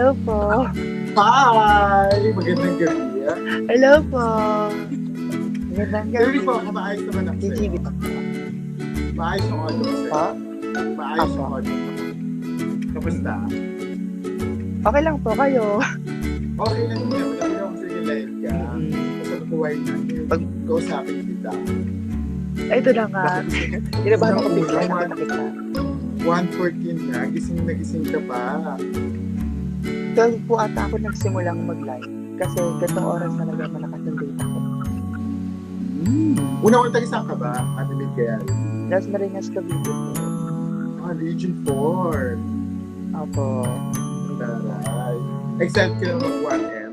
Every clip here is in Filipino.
Hello po. Hi! Magandang gabi. Hello po. Magandang gabi. Gabi po, maayos naman ako sa'yo. GGB pa po. Maayos yung audio ko sa'yo. Po? Maayos yung Apo. audio ko. Kamusta? Okay lang po kayo. Okay lang din naman. Kasi ako sa'yo live ka. Kasi buhay na. Kausapin kita. Ay, ito na nga. Kinabahan ako bigla. Nakita kita. 1:14 na. Nagising ka pa. Doon po ata ako nagsimulang mag-live. Kasi gantong oras talaga malakas ang data ko. Una-una taga-saan ka ba? Ate Miguel? Las Marinas, Cavite po. Region 4. Opo. Taray. Excited ka na mag-1M?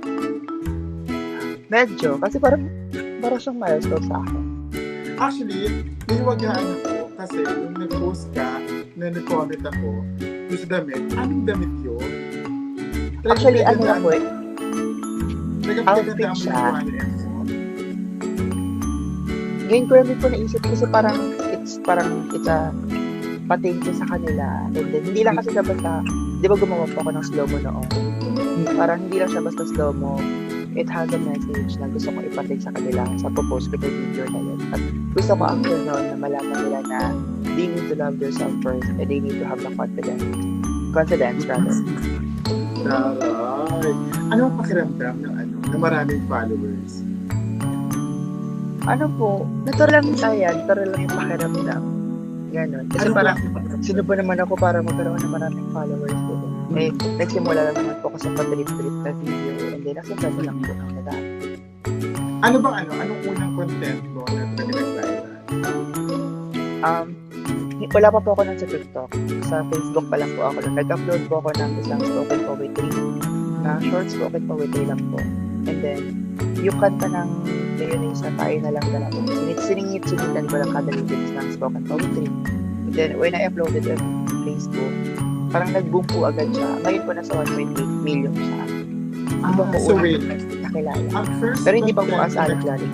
Medyo. Kasi parang siyang milestone sa akin. Actually, niwagaan ako kasi nung nag-post ka na nag-comment ako doon sa damit, anong damit yun? Actually, ano na po eh. Outfit Nagpagandaan mo siya. yung 1M mo. Ngayon ko rin po naisip kasi parang it's a pating ko sa kanila. And then, hindi lang kasi siya basta, di ba gumawa po ako ng slow-mo noon? Parang hindi lang siya basta slow-mo. It has a message na gusto ko ipating sa kanila sa post ko yung video na yun. At gusto ko after noon na malaman nila na they need to love themselves first and they need to have the confidence rather. Taray. Ano ang pakiramdam ng maraming followers? Ano po, natural lang yung pakiramdam. Ganon. Kasi Ano parang, ba? sino ba naman ako para magkaroon ng maraming followers ko? Eh, nagsimula lang naman po ako sa patrip-trip na video and then nasundan ko lang po ng madami. Anong unang content mo na nag-viral? Wala pa po ako nun sa TikTok. Sa Facebook pa lang po ako nun. Nag-upload po ako ng isang spoken poetry. Short spoken poetry lang po. And then, yung kanta ng Mayonnaise na tayo na lang dala po. Siningit-sinitan ko lang kada lyrics ng spoken poetry. And then, when I uploaded it on Facebook, parang nag-boom po agad siya. Ngayon po nasa 1.8 million siya. Iba po So wait, nakilala. ang Pero hindi pa po content as Alec Larry.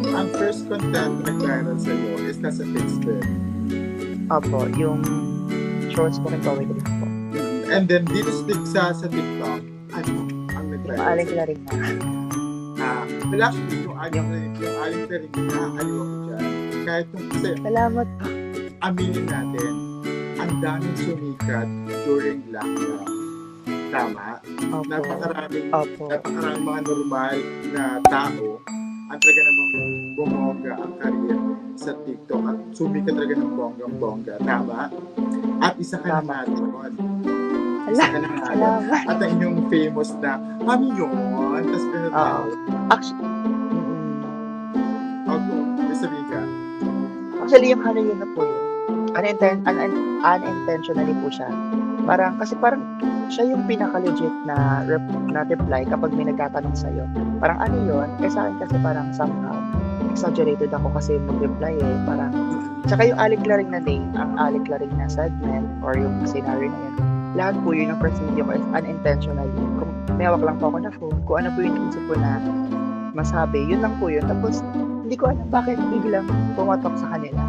Ang first content na nag-viral sa'yo is nasa Facebook. Opo, yung short spoken poetry po. And then, dito sa TikTok, ang Yung nag-viral Alec sa'yo? Larry na. Well, actually, yung aling Larry na, aliw ako dyan. Kahit kasi, Salamat po. aminin natin, ang daming sumikat during lockdown. Tama? Opo. Napakaraming Opo. mga normal na tao ang talaga namang bumongga ang career sa TikTok at sumikat talaga ng bonggang-bongga. Tama? At isa ka na natin. Isa ka na natin. Salamat. At ang inyong famous na, kami yun. Tapos pinatawag. Actually, May sabihin ka. yung ano yun na po yun. Unintentionally po siya. Kasi parang siya yung pinaka-legit na reply kapag may nagtatanong sa'yo. Parang ano yun? Sa akin kasi parang somehow exaggerated ako kasi mag-reply eh. Parang, tsaka yung Alec Laring na name, ang Alec Laring na segment or yung scenario na yun, lahat po yun yung first video ko is unintentionally. Kung may hawak lang po ako na phone, kung ano po yung naisip ko na masabi, yun lang po yun. Tapos, hindi ko alam bakit biglang pumatok sa kanila.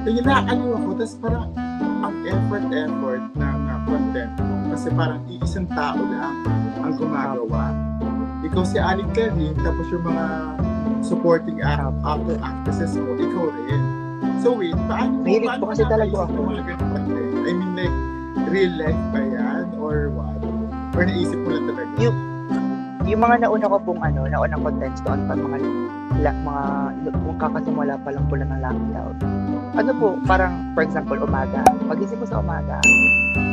Kaya nakakaliw ako. Tapos parang ang effort ng content mo. Kasi parang iisang tao lang ang gumagawa. Ikaw si Alec Laring, tapos yung mga supporting actor actresses mo, ikaw rin. So wait, paano Mahilig po kasi talaga naisip ako. yung mga ganun content? I mean like, real life ba yan? Or what? Or naisip mo lang talaga? Yung mga nauna contents doon pa mga kakasimula pa lang po lang ng lockdown. Ano po, parang for example, umaga. Pag-isip ko sa umaga,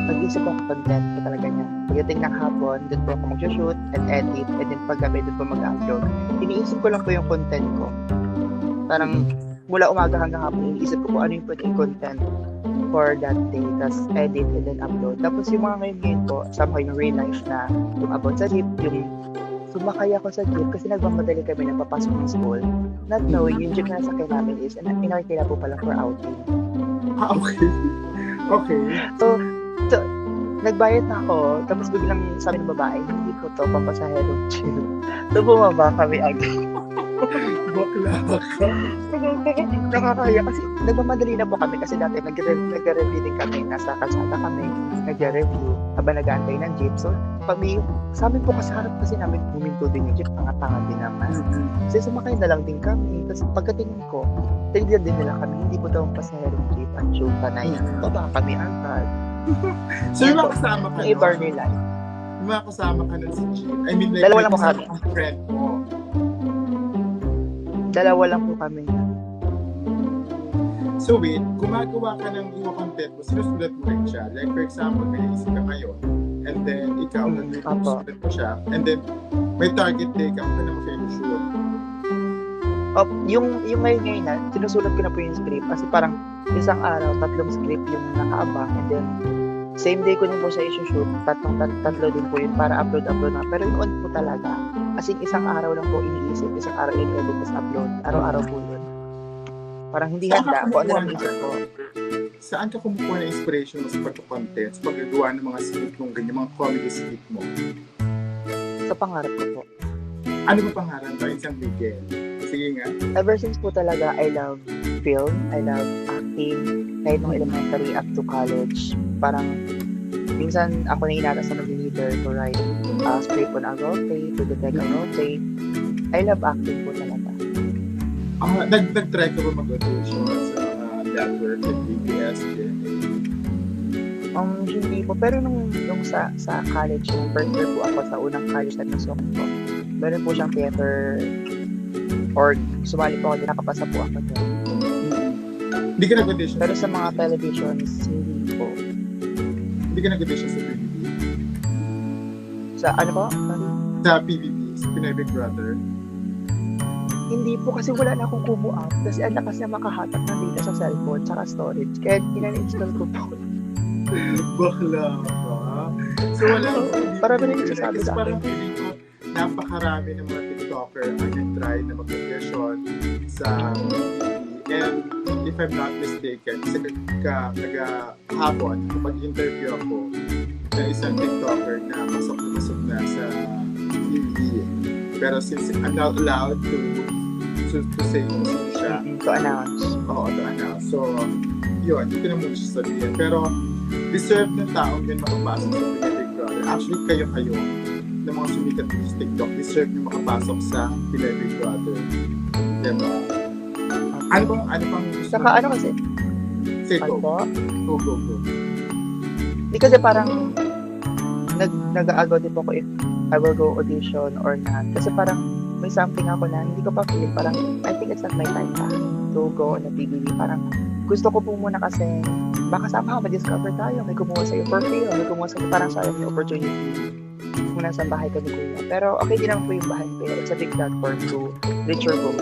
pag-isip ko content ko talaga niya. Pagdating ng hapon, doon po ako mag-shoot and edit, and then paggabi doon po mag-upload. Iniisip ko lang po yung content ko. Parang mula umaga hanggang hapon, iniisip ko po ano yung pwedeng content for that day, tapos edit and then upload. Tapos yung mga ngayon po, somehow yung real life na yung about sa jeep, yung sumakay ako sa jeep kasi nagmamadali kami na papasok ng school. Not knowing, yung jeep na nasakay namin is pinakikila po pala for outing. Okay. Okay. So, nagbayad na ako, tapos biglang sabi ng babae, hindi ko to papasahero jeep. So, bumaba kami agad. Bakla ka. Nakakaya kasi nagmamadali na po kami kasi dati nag-review din kami, nasa kalsada kami, nag-review. habang nag-aantay ng jeep. So, pag may, sa amin po kasi harap kasi namin huminto din yung jeep, tanga-tanga din naman. Kasi sumakay na lang din kami. Tapos pagkatingin ko, tinignan din nila kami, hindi po daw ang pasaherong jeep at syuta na yan. Baba kami agad. So, yung mga kasama ka Ang iba nila. Yung mga kasama ka nun sa jeep. I mean, like, Dalawa lang po kasama kami. ang friend mo. Dalawa lang po kami. So wait, gumagawa ka ng iyong content mo, sinusulat mo rin siya. Like for example, may naisip ka ngayon, and then ikaw, sinusulat mo siya, and then may target day ka kung na mo siya i-shoot. Yung ngayon na, sinusulat ko na po yung script kasi parang isang araw, 3 script yung nakaabang, and then same day ko din po siya i-shoot, tatlo din po yun para upload na. Pero yung on po talaga, as in isang araw lang po iniisip, isang araw in-edit, tapos upload, araw-araw po yun. Parang hindi handa po, ano lang isip ko. Saan ka kumukuha ng inspiration mo sa pagka-content, sa paggagawa ng mga skit mong ganyan, mga comedy skit mo? Sa pangarap ko po. Ano ba pangarap ba? Isang Miguel. Sige nga. Ever since po talaga, I love film, I love acting, kahit nung elementary up to college. Parang, minsan ako na inata sa mag-leader to write script on a rotate, to detect a rotate. I love acting po talaga. Nag-try ka ba mag-audition sa mga network like PBS, GMA? Hindi po. Pero nung sa college, nung first year po ako sa unang college na nasok ko, meron po siyang theater org. Sumali po ako, nakapasa po ako doon. Hindi ka nag-audition? Pero sa mga televisions, hindi po. Hindi ka nag-audition sa PBB? Sa ano po? Sorry? Sa PBB, sa Pinoy Big Brother? Hindi po kasi wala na akong kumu up. Kasi ang lakas na makahatak ng data sa cellphone tsaka storage. Kaya in-install ko po. Bakla ba? So wala Parang ba yung sasabi kasi sa parang akin? feeling ko napakarami ng mga TikToker ang nag-try na mag-audition sa PBB. And if I'm not mistaken, kasi hapon, kapag-interview ako ng isang TikToker na pasok na sa PBB. Pero since I'm not allowed to say kung sino siya. To announce. Oo, to announce. So, yun, hindi ko na muna siya sabihin. Pero, deserve ng taong yun makapasok sa Pinoy Big Brother. Actually, kayo na mga sumikat sa TikTok, deserve nyo makapasok sa Pinoy Big Brother. Diba? Ano bang gusto Saka ano kasi? Say Ano go. po? Go. Hindi kasi parang nag-aagaw din po ako if I will go audition or not. Kasi parang may something ako na hindi ko pa feel. Parang I think it's not my time pa to go on a PBB. Parang gusto ko po muna kasi baka somehow ma-discover tayo. May kumuha sa'yo for free. May kumuha sa'yo parang sayang yung opportunity kung nasa bahay ka ni Kuya. Pero okay din naman po yung bahay ko. It's a big platform to reach your goal.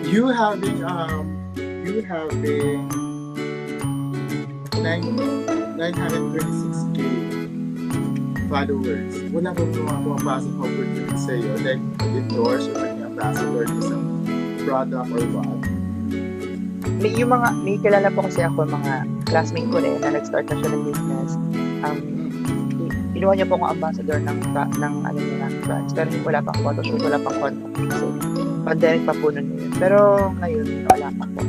You having 926k followers, wala ba mga pumapasok na opportunity sa iyo? Like, endorse or maging ambassador ng isang product or what? May kilala po kasi ako mga classmate ko rin na nag-start na siya ng business. Inuha niya po akong ambassador ng brands. Pero wala pang photoshoot, wala pang contact. Kasi pandemic pa po nun yun. Pero ngayon, wala pa po.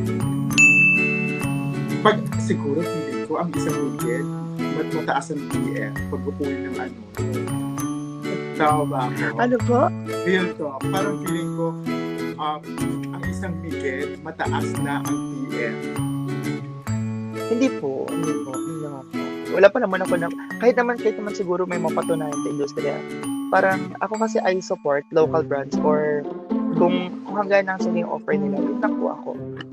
Pag siguro, feeling ko, ang isang weekend, mataas ang PM pag upuin ng ano. Tama ba ako? Ano po? Real talk. Parang feeling ko, ang isang weekend, mataas na ang PM. Hindi po. Hindi naman po. Wala pa naman ako na, kahit naman siguro may mapatunayan sa industriya. Parang ako kasi I support local brands or kung hanggang nang sila yung offer nila, yun lang po ako.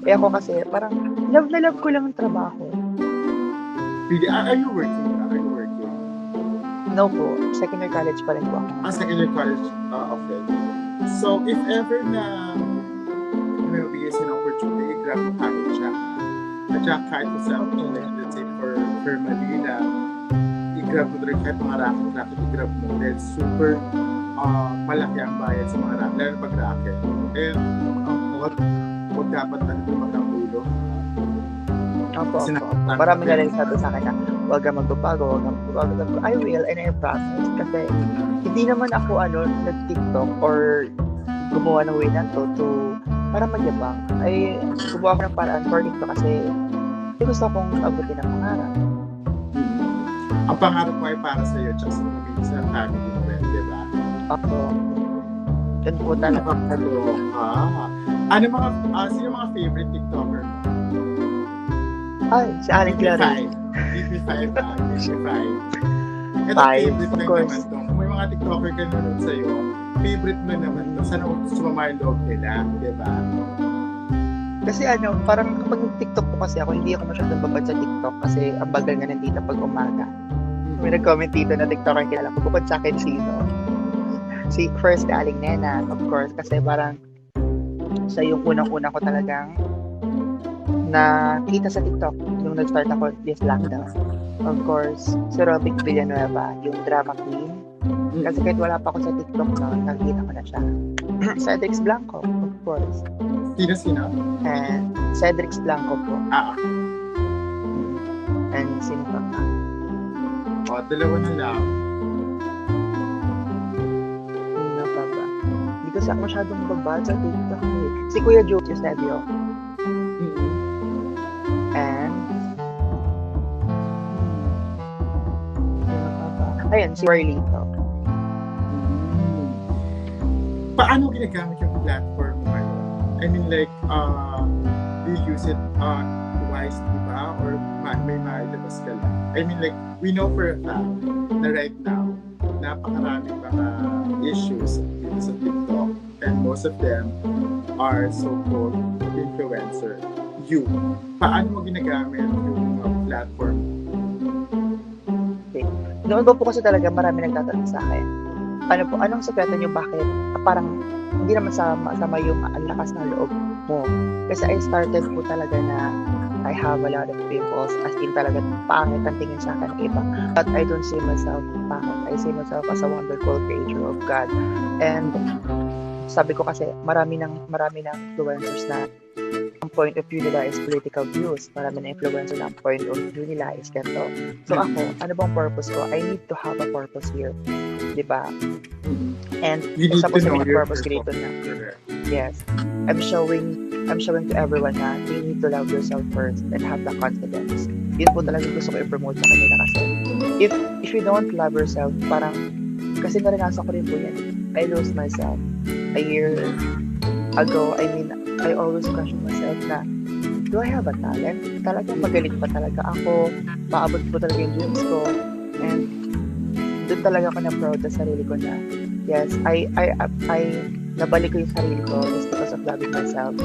Eh ako kasi parang love na love ko lang ang trabaho. Really? Are you working? No po. Second year college pa rin po ako. Second year college? Okay. So, if ever na may mabigay siya ng opportunity, i-grab mo kagad siya. At saka kahit sa opportunity, let's say for Manila, i-grab mo rin kahit mga racket, i-grab mo. Dahil super malaki ang bayad sa mga racket, lalo pag racket. And huwag dapat magkang ulo. Opo. Marami na rin sabi sa akin na huwag kang magbabago. I will and I promise. Kasi hindi naman ako nag-TikTok or gumawa ng way na to para magyabang. Ay gumawa ako ng paraan for TikTok kasi gusto kong abutin ang pangarap. ang pangarap mo ay para sa'yo tsaka sa family mo rin, di ba? Opo. Yun po talaga. Nakakaloka. Sino mga favorite TikToker mo? Ay, si Aling Clary. DP5 DP5. Ito, Five, favorite of lang course. naman to. Kung may mga TikToker ka nanonood sa'yo, favorite mo naman to. Sana sumama yung loob nila, di ba? Kasi parang kapag nag-TikTok po kasi ako, hindi ako masyadong babad sa TikTok kasi ang bagal nga nandito pag umaga. May nag-comment dito na TikTok ang kilala ko. Bukod sa akin, sino? Si first Aling Nena, of course, kasi parang siya yung unang-una ko talagang nakita sa TikTok nung nag-start ako this lockdown. Of course, si Robic Villanueva, yung drama queen. Kasi kahit wala pa ako sa TikTok noon, nakita ko na siya. Cedric Blanco, of course. Sino? And Cedric Blanco po. And sino pa ba? Dalawa na lang. Sino pa ba? Hindi kasi ako masyadong babad sa TikTok eh. Si Kuya Joe Eusebio. And sino pa ba? Ayun, si Warlito. Paano ginagamit yung platform mo ngayon? I mean, like, do you use it wisely ba? Or may mailabas ka lang? I mean, like, we know for a fact na right now, napakaraming mga issues dito sa TikTok, and most of them are so-called influencer. Paano mo ginagamit yung platform? Okay. Noon po kasi talaga marami nagtatanong sa akin. Anong sekreto niyo bakit parang hindi naman sama yung lakas ng loob mo? Kasi I started po talaga na I have a lot of pimples, as in talaga pangit ang tingin sa akin ng iba. But I don't see myself pangit. I see myself as a wonderful creature of God. And sabi ko kasi marami ng influencers na ang point of view nila is political views. Marami na influencer na ang point of view nila is ganito. So ako, ano bang purpose ko? I need to have a purpose here. Diba? And isa po sa mga purpose ko dito na yes, I'm showing to everyone na you need to love yourself first and have the confidence. Yun po talaga gusto ko i-promote sa kanila kasi if you don't love yourself, parang kasi naranasan ko rin po yan. I lost myself a year ago. I mean, I always question myself na do I have a talent? Talagang magaling pa talaga ako? Maabot po talaga yung dreams ko? And doon talaga ako na-proud sa sarili ko na yes, I nabalik ko yung sarili ko just because of loving myself,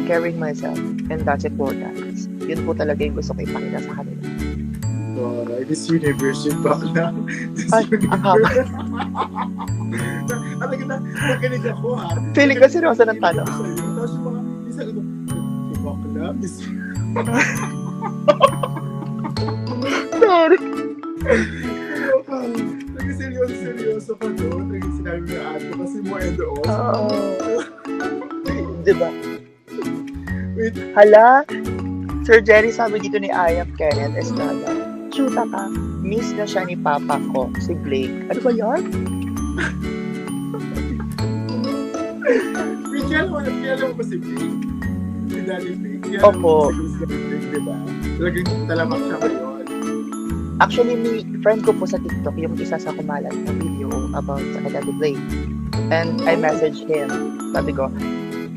caring myself, and that's important. Yun po talaga yung gusto ko ipakita sa kanila. This universe yung bakla. Ay, ang haba. Nakinig ako ha. Feeling ko seryoso ng tanong. Tapos yung mga, isa ko, yung bakla, Sorry. Seryoso pa doon. Sinabi na advocacy mo and all. Diba? Wait. Hala, Sir Jerry sabi dito ni Ayap Kenneth Estrada, shoota ka, miss na siya ni Papa ko, si Blake. Ano ba yan? Wait, kaya mo ba si Blake? Si Daddy Blake? Opo. Si Blake, diba? Talagang talamak siya ngayon. Actually, may friend ko po sa TikTok yung isa sa kumalat na video about sa Daddy Blake. And I messaged him. Sabi ko,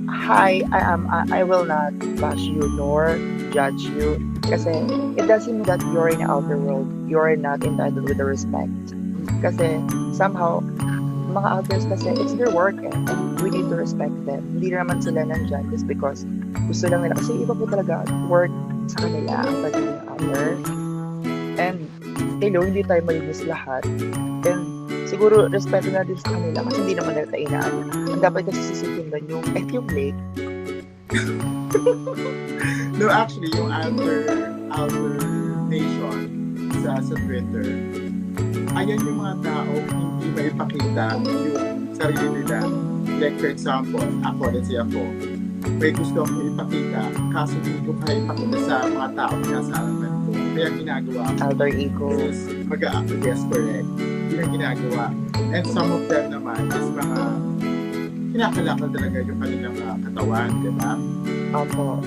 hi, I will not bash you nor judge you. Kasi it doesn't mean that you're in the outer world. You're not entitled with the respect. Kasi somehow, mga others kasi, it's their work and we need to respect them. Hindi naman sila nandyan just because gusto lang nila. Kasi iba po talaga work sa kanila ang pagiging other. And hello, hindi tayo malinis lahat. And siguro, respeto na din sa kanila kasi hindi naman nila tainaan. Ang dapat kasi sisipin doon yung Blake. No, actually, yung outer nation sa Twitter, ayan yung mga tao hindi maipakita yung sarili nila. Like, for example, let's say ako, may gusto akong ipakita, kaso hindi ko kaya ipakita sa mga tao na nasa harapan ko. Kaya ginagawa ko Alter ego. is yes, correct. Yun ang ginagawa. And some of them naman is mga kinakalakal talaga yung kanilang katawan, diba? Opo.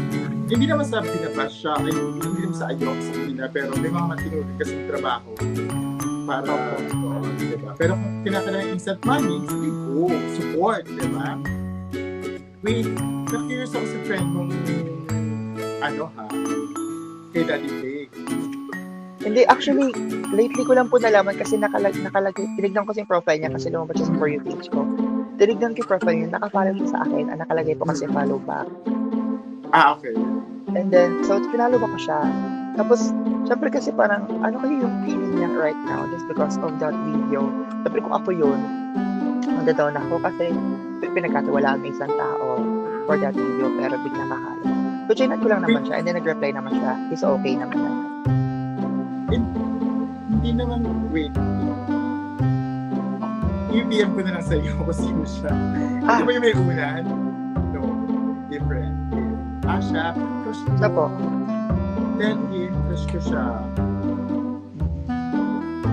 hindi naman sa binabash siya, ay hindi naman sa ayaw sa kanila, pero may mga matinuloy kasi trabaho para diba? Pero kung kinakailangan instant money, sige go, support, diba? Wait, na-curious ako sa friend mong kay Daddy Blake. Hindi, actually, lately ko lang po nalaman kasi nakalagay, tinignan ko yung profile niya kasi lumabas siya sa For You page ko. Tinignan ko yung profile niya, nakafollow siya sa akin, nakalagay po kasi follow back. Okay. And then, so, pinalo ba ko siya? Tapos, syempre kasi parang, ano kayo yung feeling niya right now just because of that video? Syempre kung ako yun, down ako kasi pinagkatiwalaan may isang tao for that video pero biglang makala. So, chinat ko lang naman siya and then nag-reply naman siya. He's okay naman na. Hindi naman, wait. I-PM ko na lang sa iyo kung sino siya. Hindi ba yung may unan? No, different. Siya, crush ko. Siya po. Tell him, crush ko siya.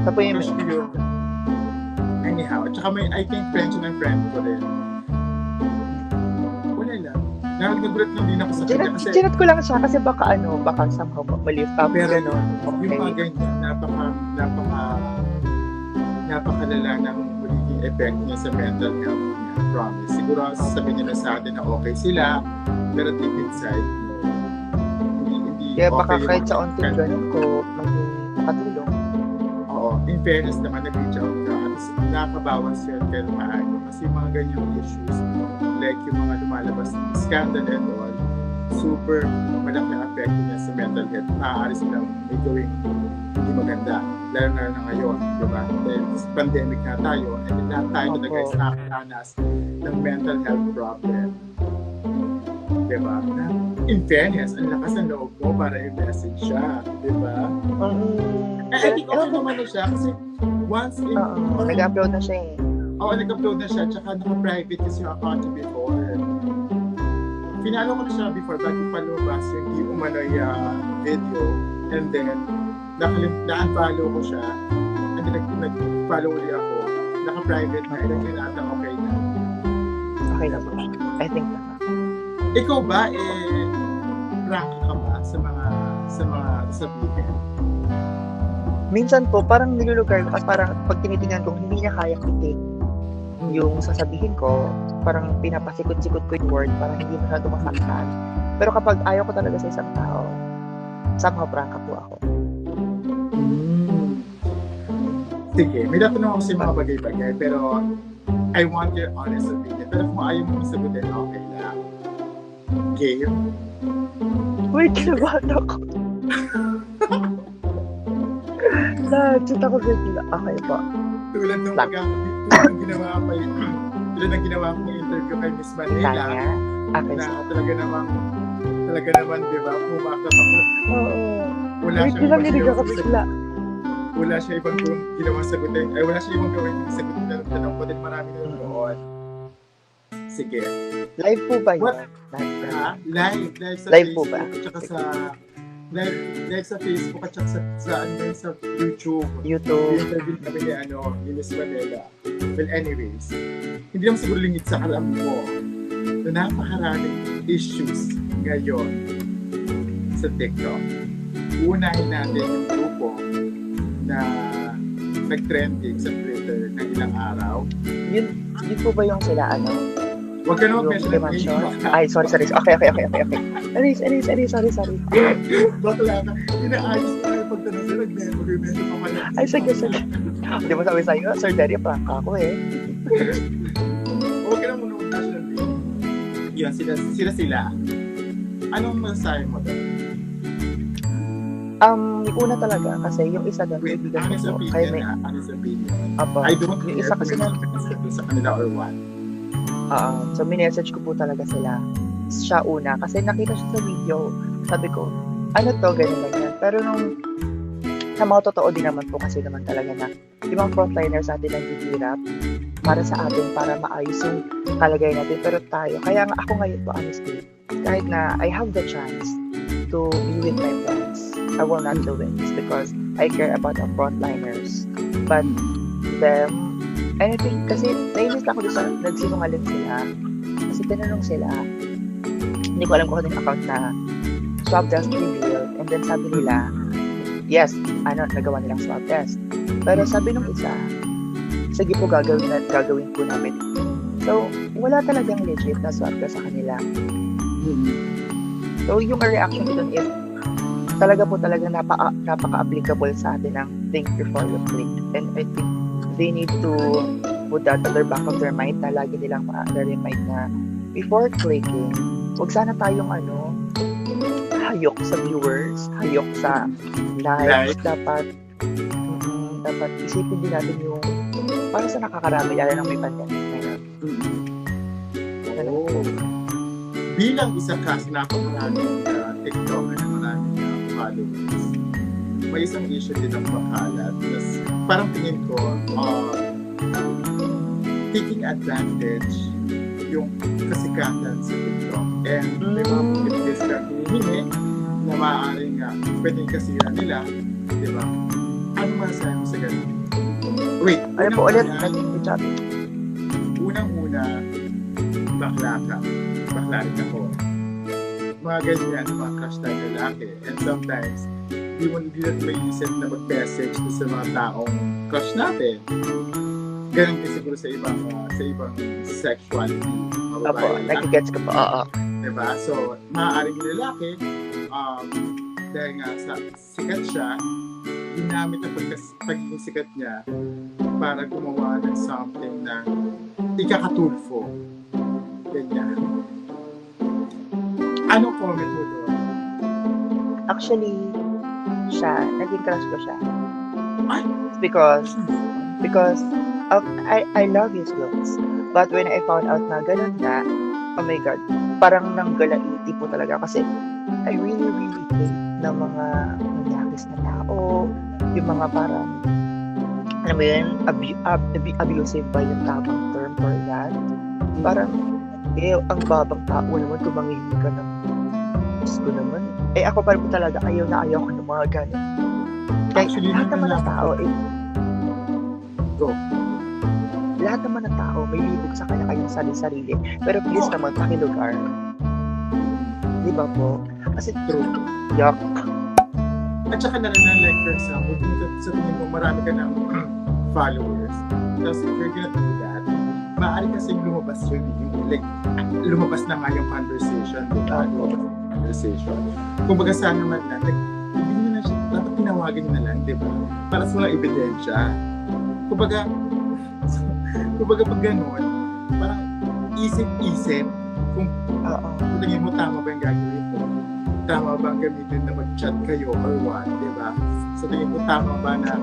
Siya po yung Crush ko yun. Anyhow, tsaka may, I think, friend siya ng friend ko rin. Wala lang. Nagulat lang din ako sa kanya kasi chinat ko lang siya kasi baka somehow malift up. pero Ganun. yung mga ganyan, napakalala ng magiging effect niya sa mental health niya. Promise. Siguro sasabihin nila sa atin na okay sila, pero deep inside, hindi Kaya okay baka yung kahit mga sa onting ganyan. ganun ko, maging makatulong. Oo. In fairness naman, nag-reach out ka. At nakakabawas yun kahit paano. Kasi yung mga ganyang issues, like yung mga lumalabas ng scandal and all, super malaki ang effect niya sa mental health. Maaari silang may gawing hindi maganda. Lalo na ngayon, di ba? Dahil pandemic na tayo, and lahat tayo Opo. talaga is nakakaranas ng mental health problem. Di ba? In fairness, ang lakas ng loob mo para i-message siya. Di ba? I think okay naman na siya kasi once in... Nag-upload na siya eh. Oo, nag-upload na siya, tsaka naka-private kasi yung account niya before. Pinalo ko na siya before bago palabas yung di umano'y video, and then na-unfollow ko siya, and then nag-follow ulit ako, naka-private na, and then ata okay na. Okay na po siya. I think na. Ikaw ba, rank ka ba sa mga sabihin? Minsan po, parang nilulugar ko kasi parang pag tinitingnan ko, hindi niya kaya i-take yung sasabihin ko, parang pinapasikot-sikot ko yung word, parang hindi masyado masaktan. Pero kapag ayaw ko talaga sa isang tao, somehow prangka po ako. Sige, may tatanong ako sa mga bagay-bagay, pero I want your honest opinion. Pero kung ayaw mo sagutin, okay lang. Game? Wait, kinabahan ako. Chat ako bigla. Okay po. Tulad ng ginawa kong interview kay Miss Manila, Tanya? Okay, na so. talaga naman, di ba, pumakap ako. Oo. Wala Wait, siyang lang ibang niligaw ko ginawang bigla. wala siya ibang ginawang sagutin. Ay, wala siya ibang gawin yung sagutin na tanong ko din marami na noon. Sige. Live po ba yun? What? Live sa Live po Facebook ba? at saka sa live sa Facebook at saka sa YouTube. YouTube. Yung interview kami ni Miss Manila. Well, anyways, hindi naman siguro lingid sa alam mo na napakaraming issues ngayon sa TikTok. Unahin natin yung grupo na nag-trending sa Twitter ng ilang araw. Yun po ba yung sila Huwag ka naman yung mention dimension? ng Ay, sorry. Okay. Sorry. Bakla ka. Inaayos ko na yung pagtanong sa'yo. Mag-mention ako na. Ay, sige. Hindi mo sabi sa'yo, Sir Daddy, prangka ako eh. Huwag ka na muna mag-mention ng video. Yun, sila. Anong masasabi mo doon? Una talaga kasi yung isa doon, Wait, kaibigan honest ko. opinion. Honest opinion. Apo. I don't Yung isa kasi na, sa kanila or what. so minessage ko po talaga sila. Siya una, kasi nakita siya sa video. Sabi ko, ano to, ganyan. Pero nung sa mga totoo din naman po kasi naman talaga na yung mga frontliners natin naghihirap para sa atin, para maayos yung kalagayan natin. Pero tayo, kaya nga ako ngayon po, honestly, kahit na I have the chance to be with my friends, I will not do it because I care about the frontliners. But them, anything, kasi nainis lang ako doon sa nagsinungaling sila. Kasi tinanong sila, hindi ko alam kung ano yung account na swab test revealed. And then sabi nila, yes, nagawa nilang swab test. Pero sabi nung isa, sige po, gagawin po namin. So, wala talagang legit na swab test sa kanila. So, yung reaction doon is, talaga napaka-applicable sa atin ng think before you click. And I think they need to put that on their back of their mind na lagi nilang ma-remind na before clicking, huwag sana tayong hayok sa viewers, hayok sa likes. Dapat isipin din natin yung para sa nakakarami, lalo ng may pandemic ngayon. Oo. Bilang isang kasi napakaraming TikTok na maraming followers, may isang issue din ang makalat. Tapos parang tingin ko, taking advantage yung kasikatan sa TikTok. And may mga pagkakis ka hinihingi na maaaring pwedeng kasira nila. Diba? Ano masasabi mo sa ganun? Wait, Ano po ulit? Unang-una, bakla ka. Bakla rin ako. Mga ganyan, mga crush tayo lalaki. And sometimes, di natin may isip na mag-message sa mga taong crush natin. Ganun din siguro sa ibang sexuality. Opo, nag-gets ko po. Oo. Diba? So, maaaring lalaki, dahil nga sikat siya, ginamit ang pagiging sikat niya para gumawa ng something na ikakatulfo. Ganyan. Anong comment mo doon? Actually, naging crush ko siya. Ay! Because I love his looks. But when I found out na ganun na, oh my God, parang nanggalaiti po talaga kasi I really, really hate na mga manyakis na tao, yung mga parang, alam mo yun, abusive ba yung tamang term for that? Parang, ang babang tao naman kung manghihingi ka ng gusto naman. Ako pa rin po talaga, ayaw ko ng mga ganun. Actually, lahat naman ng tao, Go. Lahat naman ng tao, may libog sa kanya-kanyang sarili-sarili. Pero please naman, pakilugar. Di ba po? Kasi True. Yuck. At saka na like for example, kung sa tingin mo marami ka ng followers, tapos if you're gonna do that, maaari kasi lumabas yun, lumabas na nga yung conversation, diba? Conversation. Kung baga sana naman na, hindi nyo na siya, dapat tinawagan nyo na lang, diba? Para sa mga ebidensya. Kung baga pag gano'n, parang isip-isip kung tingin mo tama ba yung gagawin mo, tama ba ang gamitin na mag-chat kayo or what, diba? So tingin mo tama ba na,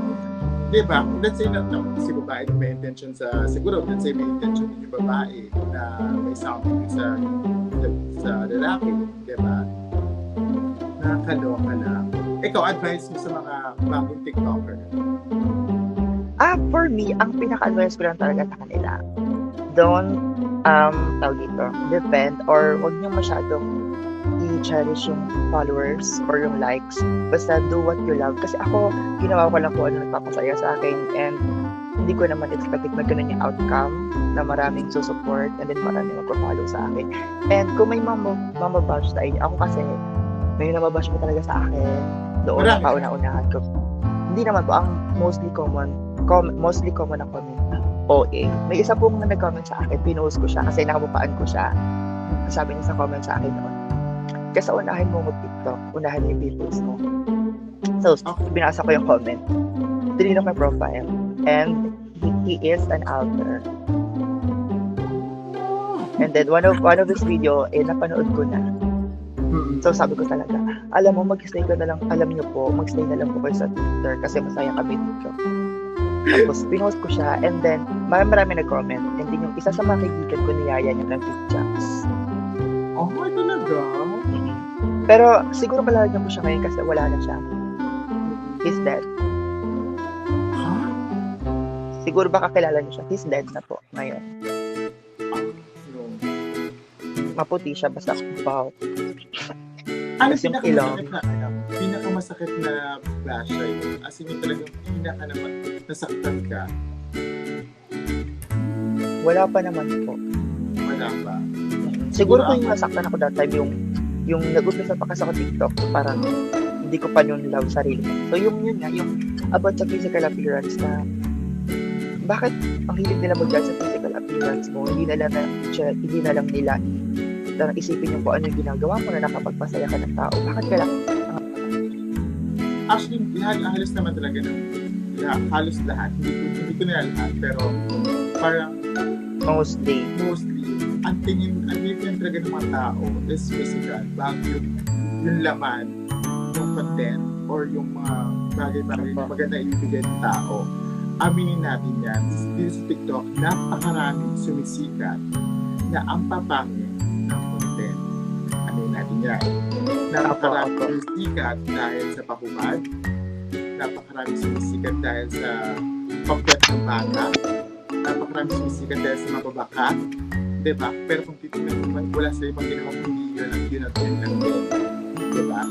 diba? Let's say na si babae may intention siguro let's say may intention din yung babae na may something sa lalaki, diba? Nakakaloka lang. Ikaw, advice mo sa mga bagong TikToker? For me, ang pinaka-advice ko lang talaga sa kanila, don't, depend or huwag niyong masyadong i-cherish yung followers or yung likes. Basta do what you love. Kasi ako, ginawa ko lang po ano nagpapasaya sa akin and hindi ko naman expect na ganun yung outcome na maraming susupport and then maraming magpa-follow sa akin. And kung may mamabash sa inyo, ako kasi may namabash mo talaga sa akin doon sa kauna-unahan ko. Hindi naman po, ang mostly common na comment OA. May isa pong nag-comment sa akin, pinost ko siya kasi nakamupaan ko siya. Sabi niya sa comment sa akin noon, kasi unahin mo mag-TikTok, unahin mo yung videos mo. So, binasa ko yung comment. Tinignan ko yung profile. And he is an author. And then one of his video, napanood ko na. So sabi ko talaga, alam mo, mag-stay ka na lang, alam niyo po, mag-stay na lang po kayo sa Twitter kasi masaya kami dito. Tapos, pinost ko siya, and then, marami nag-comment, and then yung isa sa mga kaibigan ko, niyaya niya ng pictures. Oh, talaga? Pero, siguro kalagyan ko siya ngayon kasi wala na siya. He's dead. Huh? Siguro baka kilala niyo siya. He's dead na po ngayon. Maputi siya, basta baho. Ano yung ilong? Pinakamasakit na flash ay as in yung talagang nasaktan ka? Wala pa naman po. Wala pa? Siguro kung yung nasaktan ako that time, yung yung nag-umpisa pa kasi ako TikTok, parang hindi ko pa yun love sarili ko. So yun nga, yung about sa physical appearance na bakit ang hilig nila mag-judge sa physical appearance mo, hindi na lang nila isipin yung kung ano yung ginagawa mo na nakapagpasaya ka ng tao. Bakit kailangan? Actually, halos naman talaga halos lahat. Hindi ko na lahat, pero parang Mostly. ang tingin talaga ng mga tao is physical, bago yung laman, yung content, or yung mga bagay-bagay na maganda ibigay ng tao. Aminin natin yan. Dito sa TikTok, napakaraming sumisikat na ang papangit ng content. Aminin natin yan. Napakaraming sumisikat dahil sa pahubad. Napakaraming sumisikat dahil sa pagpet ng bata. Napakaraming sumisikat dahil sa mababakat. Diba? Pero kung titignan mo, wala sa ibang ginawang hindi yun at yun lang din. Diba?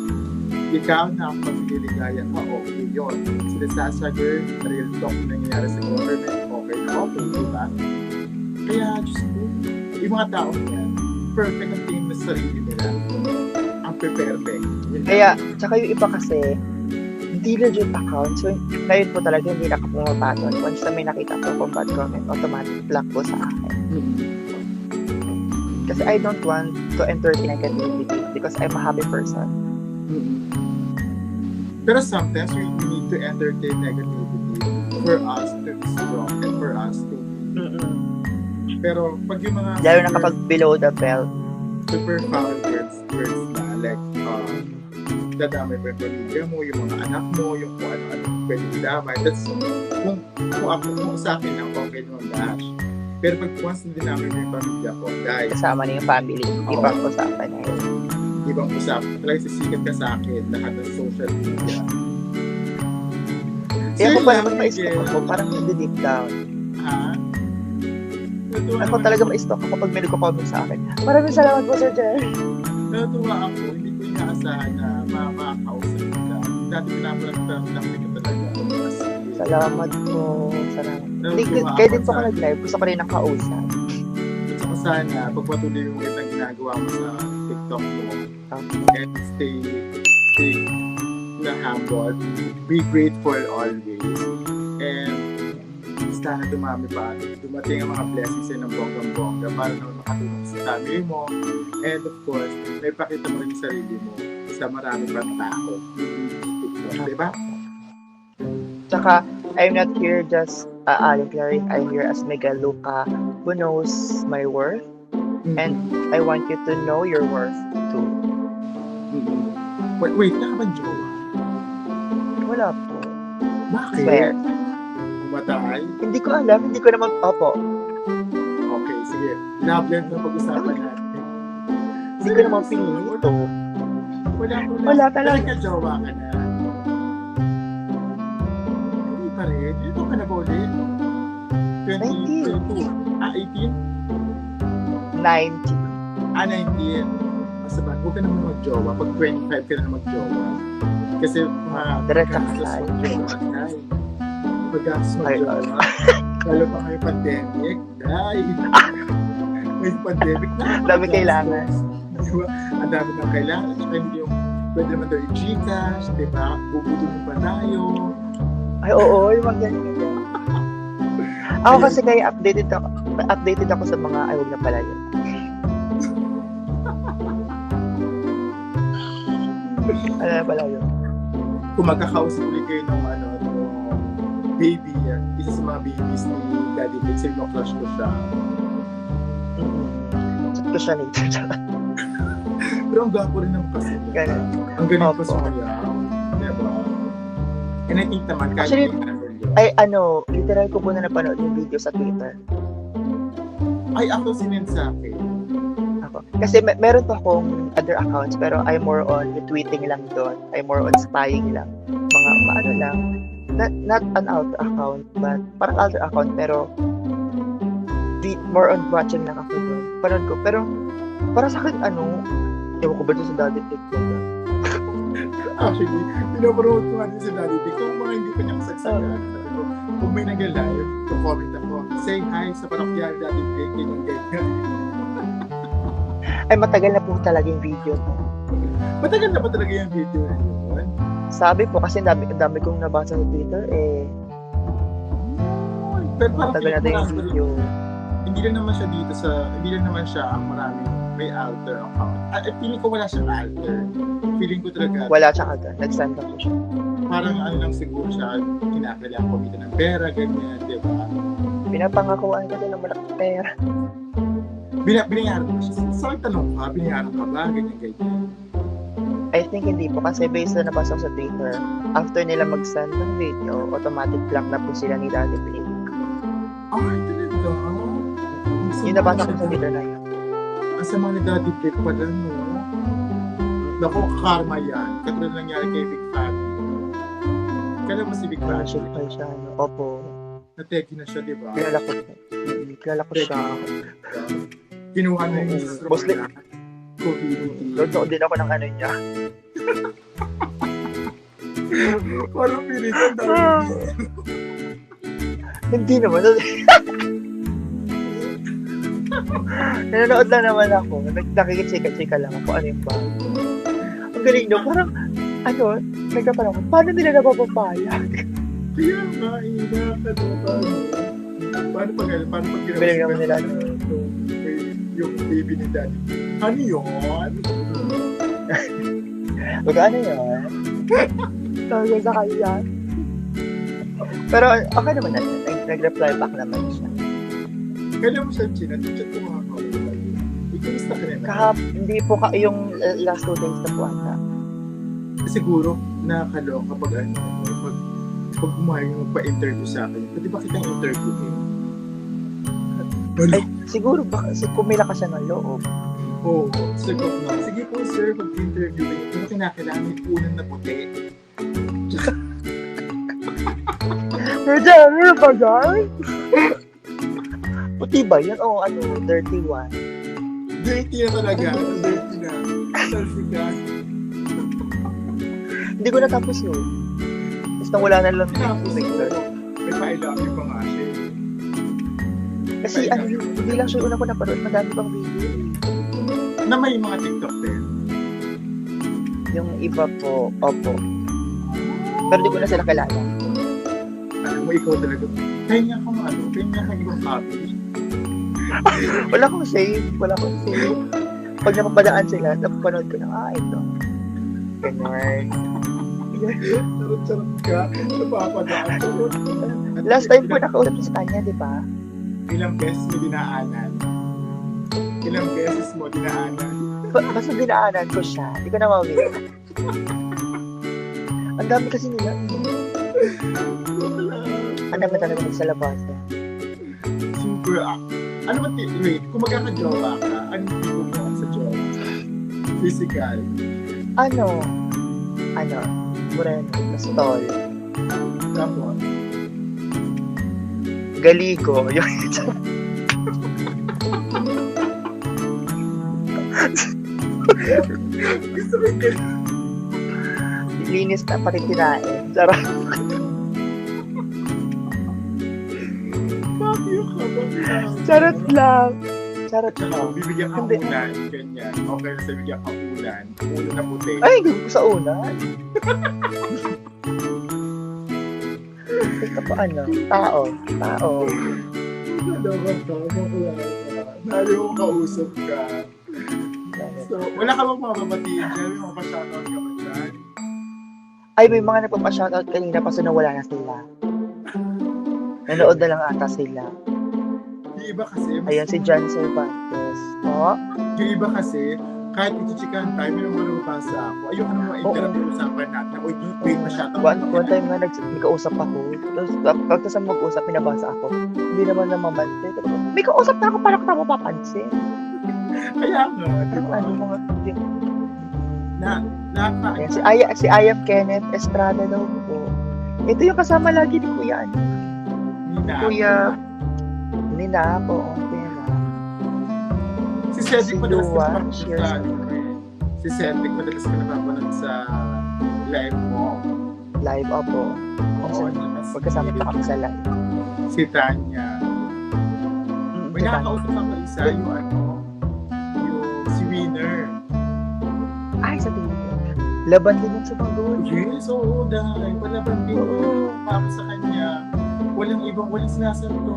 Ikaw na ang pagkililigaya ka, okay yun. Sila Sasha girl, real talk na nangyayari sa government, okay na okay, diba? Kaya, Diyos ko, yung mga tao yan, perfect ang tingin na sarili nila. Ang perfect. Kaya, tsaka yung iba kasi, hindi legit account. So, ngayon po talaga hindi na ka pumapatol. Once na may nakita ko kung bad comment, automatic block po sa akin. Kasi I don't want to entertain negativity because I'm a happy person. Pero sometimes we need to entertain negativity for us to be strong and for us to Pero pag yung mga lalo na kapag below the belt, super foul words na like dadamay pa yung pamilya mo, yung mga anak mo, yung kung ano-ano pwede damay. That's kung sa akin lang okay naman dash. Pero pag once na dinamay mo yung pamilya ko, dahil kasama na yung family, ibang usapan na yun. Ibang usapan. Talagang sisikat ka sa akin lahat ng social media. Kaya ako pa naman ma-stalk ako, parang nag-deep down. Ha? Ako talaga ma-stalk ako pag may nagko-comment sa akin. Maraming salamat po, Sir Jer. Natuwa ako, hindi ko inaasahan na makakausap ka. Dati pinapalang lang ko talaga. Salamat po. Kaya din po ako nag-live. Gusto ko rin nakausap. Gusto ko sana, pagpatuloy yung itang ginagawa mo sa TikTok mo. And stay na humble. Be grateful always. And sana dumami pa. Dumating ang mga blessings ng bonggang-bongga para naman makatulong sa family mo. And of course, may pakita mo rin yung sarili mo sa marami pang tao. Diba? Tsaka, I'm not here just declaring I'm here as Miguel Luca who knows my worth. And I want you to know your worth too. Wait, nakabang jowa? Wala po. Bakit? Swear. Matay? Hindi ko alam, hindi ko naman, opo. Okay, sige. Na-blend na pag-usapan natin. Hindi ko naman pinili ito. Wala talaga. Nagka-jowa ka na. Hindi pa rin. Ito ka na ba ulit? 2022. 18? 90. 19. Masabat, huwag ka naman mag-jowa. Pag 25 ka na mag-jowa. Kasi Diretso gastos kasal. mag-jowa. Pag-gastos mag-jowa. Lalo pa kayo pandemic. May pandemic na. Dami kailangan. Diba? Ang dami nang kailangan. At saka hindi yung pwede naman daw yung Gcash. Diba? Bubudulong pa tayo. Ay, oo, yung mga ganyan. Ako kasi kaya updated ako sa mga, ay, huwag na pala yun. Ano na pala yun? Kung magkakausap ulit kayo ng baby, isa sa mga babies ni Daddy Vic, sino crush ko siya. Chat ko siya later. Pero ang gwapo rin naman kasi. Ganun. Ang galing pa siya. Diba? And I think naman, kahit actually, yung ay, literal ko po na napanood yung video sa Twitter. ay, ako sinend sa akin. Kasi meron pa akong other accounts pero I'm more on retweeting lang doon. I'm more on spying lang. Mga paano lang. Not an alter account but parang alter account pero more on watching lang ako doon. Panood ko. Pero para sa akin ewan ko ba doon sa Daddy TikTok? Actually, pinapromote ko nga din si Daddy Vic. Kung mga hindi pa niya kasagsagan, sabi ko, kung may nag-live, comment ako, say hi sa parokyal Daddy Vic, ganyan. Ay, matagal na po talaga yung video. Matagal na ba talaga yung video na yun? Sabi po, kasi ang dami kong nabasa sa Twitter, Pero parang matagal na din yung video. hindi lang naman siya ang maraming may alter account. Feeling ko wala siyang alter. Feeling ko talaga, Wala siya agad, nag-send ako siya. parang ano lang siguro siya, kinakailangan kumita ng pera, ganyan, di ba? Pinapangakuan ko nila malaking pera. Binayaran ko siya. Sa tanong ka, binayaran ka ba? Ganyan. I think hindi po, kasi based na nabasa ko sa Twitter, after nila mag-send ng video, automatic block na po sila ni Daddy Blake. Ay, talaga? Yung nabasa ko sa Twitter na yun. Ang sama ni Daddy Blake pala, no? Naku, karma yan. Katulad nangyari kay Big Fatty. Kailan mo si Big Fatty? Shipay siya, no? Opo. Nateki na siya, di ba? Kilala ko siya. Kinuha na yung Mostly- COVID. Load din ako ng ano niya. Parang pilitan daw. Hindi naman. Nanonood lang naman ako. Nakikitsika-chika lang ako. Ano yung bago. Ang galing no. Parang, nagkatanong ko, paano nila napapapaya? Kaya nga, nakakatawa. Paano pag ginawa Bilang naman nila. yung baby ni Daddy? Ano yun? Magkano yun? Tawag sa kanya. Pero okay naman natin. Nag-reply back naman siya. Kailan mo siya chinat? Chat ko mga kaulay. Ikamusta ka rin? Hindi po yung last 2 days na po ata. Siguro, nakakaloka kapag pag umayag magpa-interview sa akin. Pwede ba kitang interview eh? Ay, siguro kumila ka siya ng loob. Oo. Sige po sir, mag-interview kayo. Kung kinakailangan yung unang na puti. Ano ba guys? Puti ba yun? Oo, dirty one. Dirty na talaga. Dirty na. Selfie ka. Hindi ko natapos yun. Basta wala na lang Tapos, Twitter. may pa-I-love you pa nga siya. Kasi hindi lang siya yung una ko napanood. Madami pang video. Na may mga TikTok din. Yung iba po, opo. Pero di ko na sila kilala. Alam mo, ikaw talaga. Kaya nga kung ibang copy. Wala akong save. Pag napapadaan sila, napapanood ko na, ito. Ganun. Sarap ka. Napapadaan ko. Last time po nakausap sa kanya, di ba? Ilang beses mo dinaanan. Ilang beses mo dinaanan. Basta dinaanan ko siya. Hindi ko na mawin. Ang dami kasi nila. Ang dami talaga sa labas. Super. Ano ba, wait, kung magkakajowa ka, ano tipo mo sa jowa? Physical. Moreno, pastol. Tapos, Galigo. Yun. gusto mo yung Linis na pati tinain. Sarap. bakit ka ba? Charot lang. Charot Tsaka, lang. bibigyan ka Hindi. ulan, ganyan. Okay na sa bibigyan ka ulan. Ulan na puti. Ay, gusto ko sa una. Gusto ko Tao. Nalaman ka, makuha ka. Nalo kong kausap ka. So, wala ka bang mga babatiin dyan? May mga pa-shoutout ka ba dyan? Ay, may mga nagpapa-shoutout kanina pa so nawala na sila. Nanood na lang ata sila. Yung iba kasi, Ayan si John Cervantes. Oh, yung iba kasi, kahit ichichikan tayo, may mga nababasa ako. Ayoko naman ma-interrupt yung usapan natin. Uy, wait, pa-shoutout. one time nga nagkausap ako. Tapos pagkasa mag-usap, pinabasa ako. Hindi naman namamante. May kausap na ako, parang ka mapapansin. Kaya nga, di ba? Mga Nakaka- Ayan, si Ayam Kenneth Estrada daw po. Ito yung kasama lagi ni Kuya Kuya Nina po. Si Cedric madalas Dua, ka Si Cedric madalas ka napapanood sa live mo. Live po. Oo, Pagkasama pa kami sa live. Si Tanya. May nakakausap ako isa, yung si Winner. Ay, sabihin mo, laban din yun sa mga goal. Yes, oo, dahil palaban din para sa kanya. Walang sinasanto.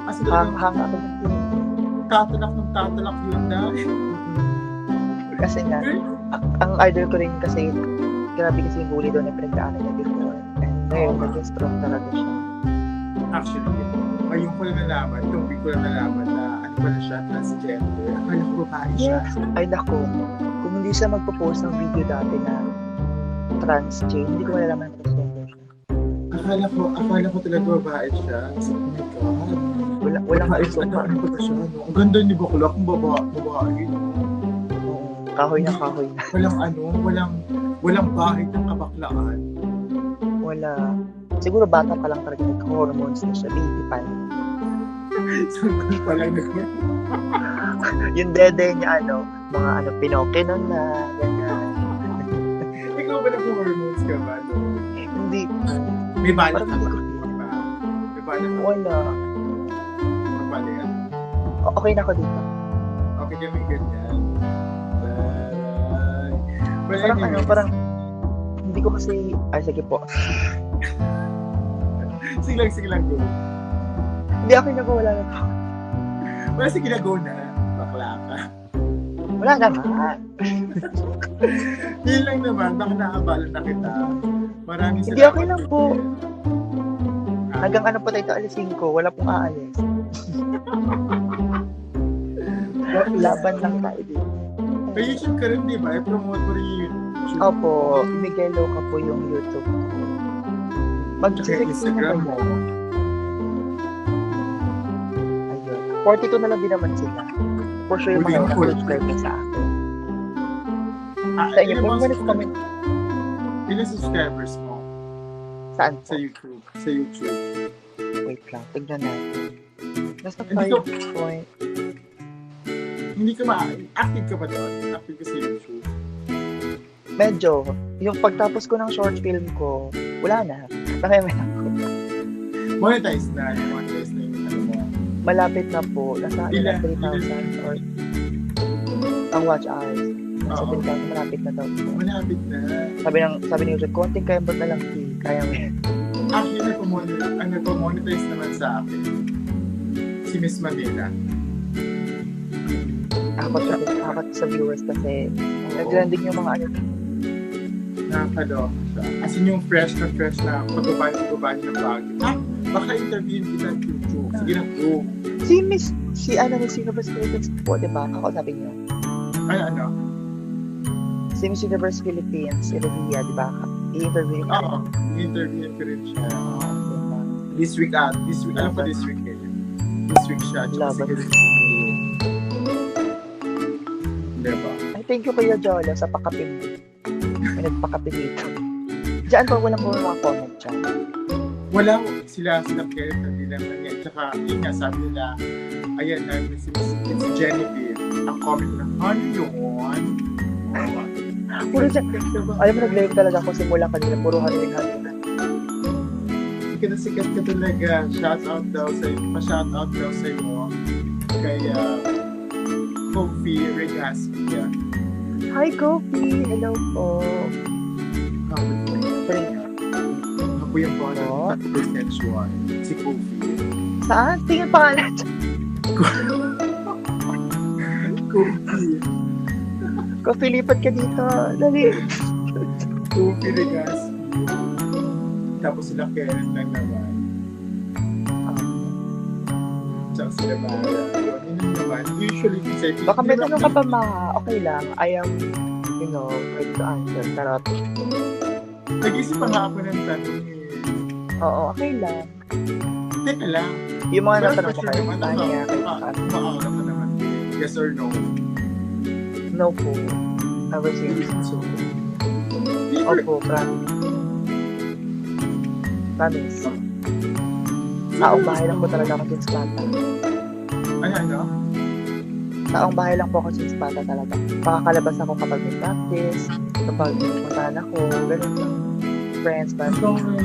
Kasi Hang talagang ako ng team. tatalak yun dahil. Kasi nga, ang idol ko rin kasi, grabe kasi yung bully doon na pinagdaanan niya before. And ngayon, naging strong talaga siya. Actually, ngayon ko lang nalaman, itong week ko lang nalaman na ano pala siya, transgender. Akala ko babae siya. Yes. Ay nako, kung hindi siya magpo-post ng video dati na trans-chain, hindi ko malalaman na transgender siya. Akala ko talaga babae siya. Kasi, oh my God. Walang Babae gusto siya, pa. ano pala siya, no? Ang ganda ni Bakla kung babae. Kahoy na kahoy na. Walang bahid ng kabaklaan. Wala. Siguro bata pa lang talaga nag-hormones na siya, baby pa. Sabi pa lang naman. Yung dede niya, mga Pinoke nun na, ganyan. Ikaw ba nag-hormones ka ba? No? Hindi. May balak Parang ka ba? hindi Diba? May balak ka ba? Wala. Paano yan? Okay na ako dito. Okay kami ganyan. But Parang anyways, parang, hindi ko kasi, ay sige po. sige lang, go. Hindi ako nagwawala na. Wala, sige na, go na. Bakla ka. Wala naman. Yun lang naman, baka naabala na kita. Maraming Hindi, okay lang po. Hanggang ano pa tayo alisin ko, wala pong aalis. Laban lang tayo dito. May YouTube ka rin, di ba? I-promote mo rin yung YouTube. Opo, Miguelo ka po yung YouTube ko. Mag-check Instagram mo. Ayun. 42 na lang din naman sila. For sure yung Hindi mga ako. subscribe na sa akin. Sa inyo, ilan kung bang ano comment ilan subscribers mo saan sa po? YouTube? Sa YouTube. Wait lang, tignan natin. Nasa Hindi ko- 5 point. Hindi ka active ka ba doon? Active ka sa YouTube? Medyo. Yung pagtapos ko ng short film ko, wala na. Nakaya Monetize na yung ano mo. malapit na po. Nasa Ilan? 3,000 or ang watch hours. Nasa Oo. 3,000, malapit na daw po. Malapit na. Sabi ni YouTube, konting kayambot na lang, kaya mo yan. Actually, nagpo-monetize naman sa akin. Si Miss Manila. Akot sa viewers kasi nag-trending yung mga Nakakaloka siya. As in yung fresh na pagbabahin ng bagay. Baka interviewin kita sa YouTube. Sige na, go. si Universe Philippines po, di ba? Ako sabi niyo. Ano? Si Miss Universe Philippines, si Revia, di ba? I-interview niyo. Oo. I-interviewin ko rin siya. This week, alam ko this week eh. This week siya. Tsaka Laban. sige diba? Ay, thank you Kuya Jolo sa pakapin mo. May nagpakape dito. Diyan po, walang mga comment dyan. Wala sila Kenneth hindi naman yan. Tsaka, yun nga, sabi nila, ayan na, si Genevieve. Ang comment na, ano yun? Puro dyan. Alam mo, nag-live talaga ako simula kanina. Puro hanin. Sikat ka talaga. Pa-shoutout daw sa'yo. Kay Kofi Regaspi. Hi, Kofi! Hello po. Ako yung Oh. 3% sure. Si Kofi. Saan? Tingin pangalan dyan. Kofi. Kofi, lipat ka dito. Dali. Kofi Regaspi. Tapos sila Kenneth lang naman. Tsaka sila Mara. Yun naman. Usually, kasi Baka may tanong ka pa, Ma. Okay lang. I am, ready to answer. Tarot. Nag-isip pa nga ako ng tanong eh. Oo, okay lang. Teka lang. Yung mga Pero natanong ko for kayo, naman, Tanya, kay Saan. Maakala ka naman. Yes or no? No po. Never seen. So, Opo, promise. Promise. Taong bahay lang po talaga ako since bata. ano? Taong bahay lang po ako since bata talaga. Makakalabas ako kapag may practice, kapag puntahan ako, ganun lang. Friends, Ikaw party.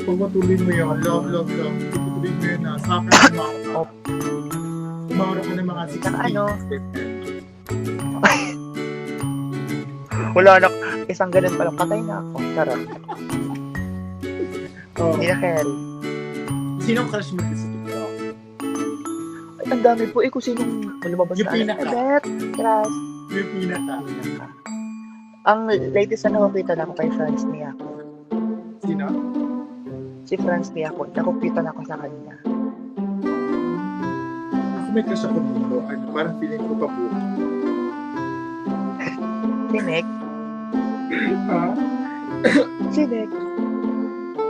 pagpatuloy mo yun. Love. Pagpatuloy mo yun na sa akin Oh. Umawara ka ng mga 60. Saka ano? Wala na, isang ganun pa lang, patay na ako. Charot. Oh. Hindi na carry. Sino crush mo sa TikTok? Ay, ang dami po. Kung sinong lumabas Yung na. pinaka. Bet, crush. Yung pinaka. Ang latest na nakukita na ako kay Franz Miyako. Sino? Si Franz Miyako. Nakukita na ako sa kanya. Ako may crush ako dito. Ano, parang feeling ko pabuka. Sinek. Ha? Sinek.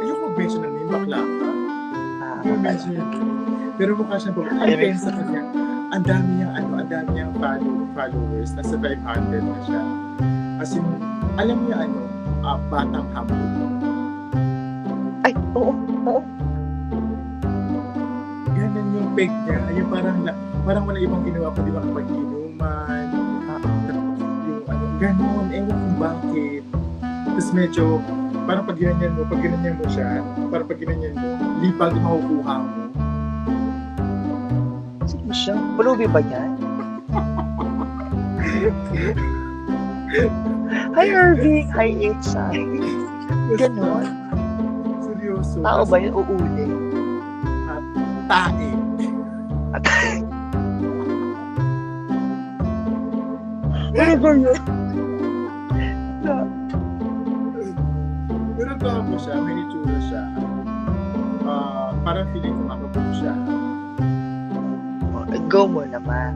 Ayoko mention na name, bakla ka. Yung Okay. mention yun. Pero mukha siyang babae. Ang Anyway. sa kanya, ang dami niyang followers. Nasa 500 na siya. As in, alam niya batang humble. Ay, oo. Ganun yung peg niya. Yung parang wala ibang ginawa kundi makapag-inuman. Yung ganun. Ewan kung bakit. Tapos medyo, parang pag ginanyan mo siya, parang pag ginanyan mo, lipag yung makukuha mo. Sino siya? Pulubi ba yan? Hi, Irving. Hi, H.I. Ganon. Seryoso. Tao ba yun? Uuli. Tae. At ano ba yun? Pero gamo siya, may itsura siya. Parang feeling ko makabuo siya. Go mo naman.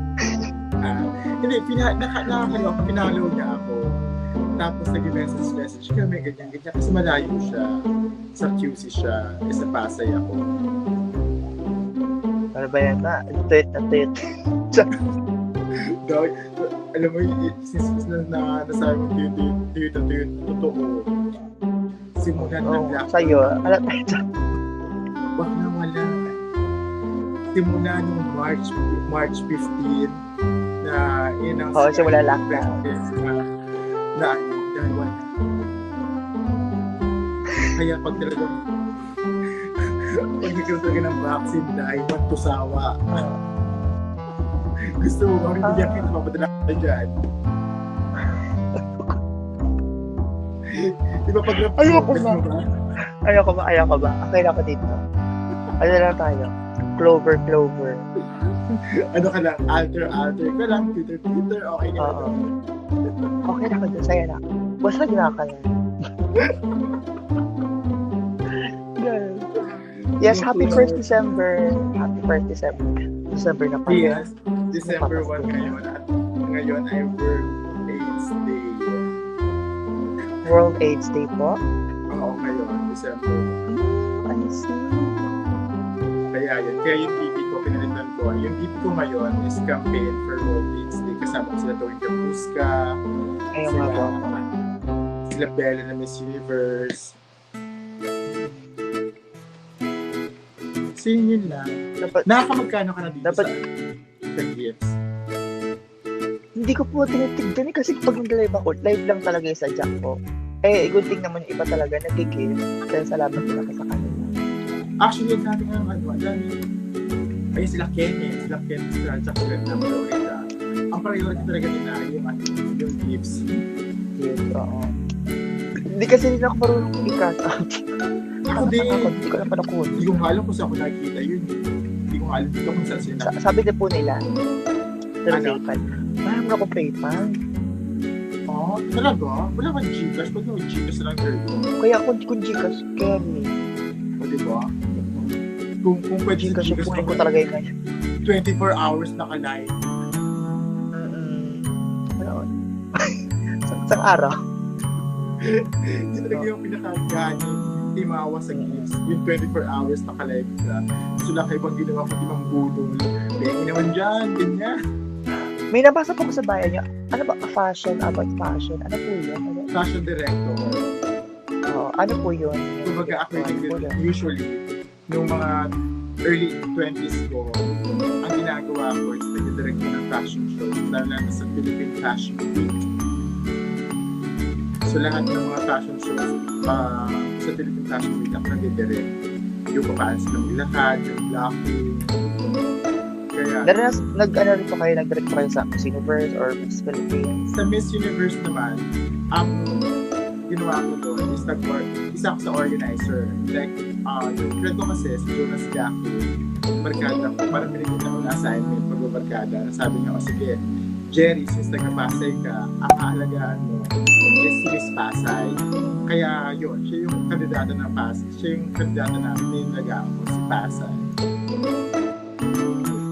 Hindi, nakakaliwa ko, pinalo niya ako. Tapos nag-message kami, ganyan. Kasi malayo siya. Sa QC siya, sa Pasay ako. Ano ba yan na? Tweet na tweet. Dahil, alam mo, since na nasabi mo tuyot, totoo. Simulan ng Oo, lockdown. sa'yo. Alam tayo dyan. Wala. Simula nung March 15 na inang Oo, simula lockdown. na dahil wala. Kaya pag talagang pag nagkaroon talaga ng vaccine dahil magtusawa. Gusto mo ba bibigyan kita, mapadala ka dyan. Di ba pag Ayoko ba? mo ba? Ayoko ba? Okay na ako dito. Ano lang tayo? Clover. Ano ka lang, alter ka lang, Twitter, okay ka Oo. lang. Okay na ako dyan. Saya na. Basta gina ka lang. Ganun. Yes, happy 1st December. Happy 1st December. December na pala. Yes, December 1 ngayon at ngayon ay World AIDS Day. World AIDS Day po. Oo, ngayon, December 1. I see. Kaya yung DP ko, pinalitan ko. Yung DP ko ngayon is campaign for World AIDS Day. Kasama ko sila Tony Kapuska, Ayaw nga po. sila Bella na Miss Universe. So yun lang. Dapat, Nakakamagkano ka na dito Dapat- sa gifts? hindi ko po tinitignan kasi pag nag-live ako, live lang talaga yung sadya ko. Good thing naman yung iba talaga nag-give. Kaya salamat din ako sa kanila. Actually, ang dami nga, ang dami. Ayun sila Kenneth, tsaka sila na Florida. Ang priority talaga nila yung gifts. Yes, oo. Hindi kasi rin ako marunong i-cut out. Ako din. Hindi ko na panakun. Hindi ko nga alam kung saan ko nakikita yun. Hindi ko nga alam dito kung saan sila. Sabi din po nila, pero Ano? PayPal. Parang mo na ako PayPal. Oh, talaga? Wala kang Gcash? Ba't yung Gcash lang girl? Kaya kung Gcash, kaya ni O, diba? Kung pwede yung Gcash, Gcash kunin ko mo, talaga yung ganyan. 24 hours naka-live. Ano? Isang araw. Yun talaga yung pinaka-gani timawa sa gifts. Yung 24 hours naka-live ka. Gusto lang kayo bang ginawa ko timang budol. Bengi naman dyan, ganyan. May nabasa po ko sa bayan niya. Ano ba? Fashion, about fashion. Ano po yun? Ano? Fashion director. Ano po yun? Kumbaga ako Ano po yun? usually, nung mga early 20s ko, ang ginagawa ko is nag-direct ko ng fashion shows, lalo na sa Philippine Fashion Week. So lahat ng mga fashion shows sa Philippine Fashion Week ako nag-direct. Yung papaans ng lahat, yung blocking, Kaya, Nag-ano rin po kayo, nag-direct po kayo sa Miss Universe or Miss Philippines? sa Miss Universe naman, ang ginawa ko doon is isa ako sa organizer. Like, yung friend ko kasi, si Jonas Jackie, barkada ko, parang binigyan ako ng assignment pag-barkada. Sabi niya, sige, Jerry, since taga-Pasay ka, ang aalagaan mo is si Miss Pasay. Kaya yun, siya yung kandidata ng Pasay. Siya yung kandidata na nilalagaan ko, si Pasay.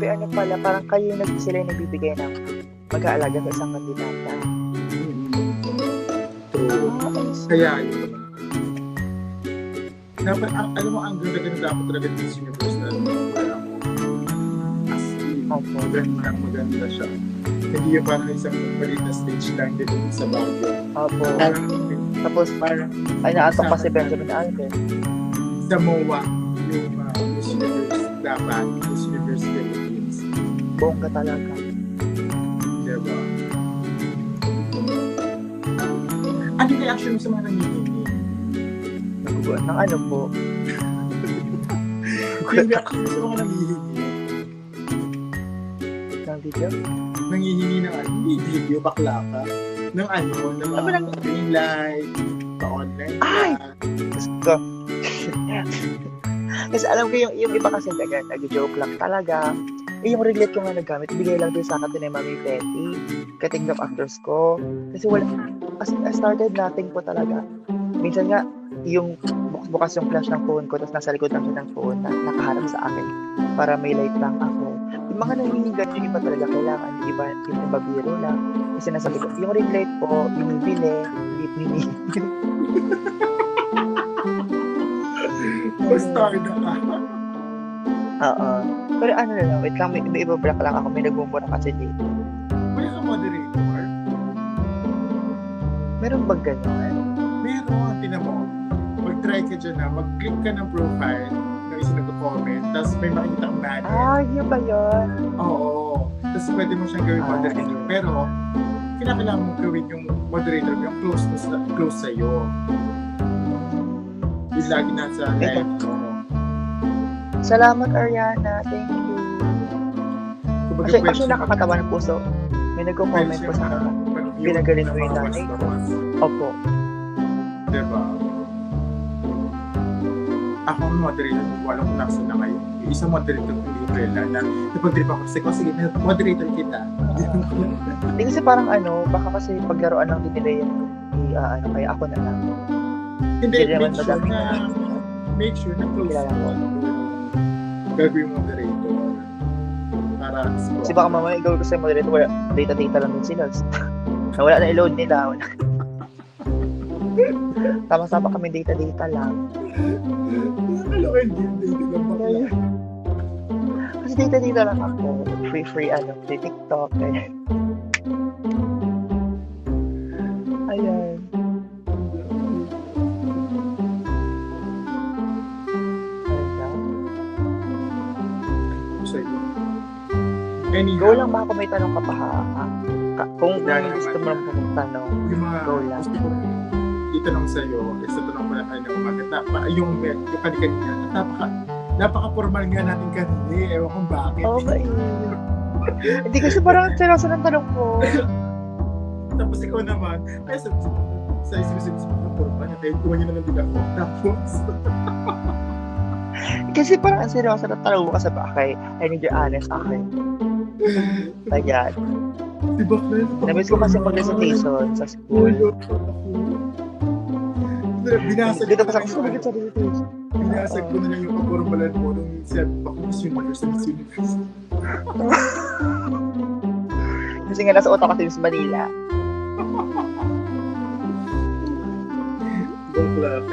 Ano pala, parang kayo sila yung nagbibigay ng mag-aalaga sa isang kandidata. True. Kaya yun. Dapat, alam mo, ang ganda-ganda dapat talaga ng Miss Universe na wala mo. As in, maganda siya. Hindi yung parang isang palit na stage lang din sa Baguio. Opo. Tapos, parang, ay naatok pa si Benjamin Alden. Sa MOA, yung Miss Universe dapat, Miss Universe Philippines. Bongga talaga. Diba? Ano yung reaction mo sa mga nangihingi? Naguguan ng ano po. Yung reaction mo sa mga nangihingi? Ng video? Nangihingi ng ano? Hindi video, bakla ka. Ng ano? Ng mga green light, pa-online. Ay! Gusto. Kasi alam ko yung iba kasi nag-joke lang talaga. Yung relate ko nga nagamit, bigay lang din sa akin din ay Mami Betty, cutting up actors ko. Kasi I started nothing po talaga. Minsan nga, yung bukas yung flash ng phone ko, tapos nasa likod lang siya ng phone na nakaharap sa akin para may light lang ako. Yung mga nangingigan yung iba talaga kailangan, yung iba biro lang. Kasi nasa likod, yung ring light po, binibili, hindi. Basta na ka. Oo. Pero ano na lang, wait lang, may iba-block lang ako, may nagmumura kasi dito. May ka moderator? Meron ba gano'n? Meron, tinan mo. Mag-try ka dyan na, mag-click ka ng profile ng isa nagko-comment, tapos may makikita kang banner. Yun ba yun? Oo. Tapos pwede mo siyang gawin moderator. Pero, kailangan mo gawin yung moderator yung close sa'yo. Yung lagi nasa live mo. Salamat, Ariana. Thank you. Actually, nakakatawa ng puso. May nagko-comment po sa akin. Pinagaling ko yung nanay ko. Opo. Diba? Ako ang moderator, walang kung nasa na kayo. Yung isang moderator ko hindi ko kailan na napag-trip ako kasi sige, moderator kita. Hindi kasi parang baka kasi paglaruan lang din nila yung kaya ako na lang. Hindi, make sure na close mo gagawin moderator para kasi baka mamaya gawin ko sa moderator, wala, data lang din sila. Wala na i-load nila. Sama-sama kami data lang. Nakalawa yung data lang ba? Kasi data lang ako. Free free TikTok. Ayan. Go lang ba ako may tanong ka pa kung gusto mo lang tanong, go lang. Gusto ko itanong sa'yo, sa tanong ko na kayo na umaga, yung kanina, napaka-formal nga natin kanina, ewan kung bakit. Oh my hindi kasi parang seryoso ng tanong ko. Tapos ikaw naman, ay sa isip-isip na formal, kaya kuha niyo na lang din ako. Tapos, kasi parang ang seryoso ng tanong ko kasi bakit, I need your honest akin. Ayan. Diba, namiss ko kasi mag-recitation sa school. Binasag dito pa sa recitation. Binasag ko na lang yung kapormalan mo nung said ako Miss Universe. Kasi nga nasa utak kasi Miss Manila.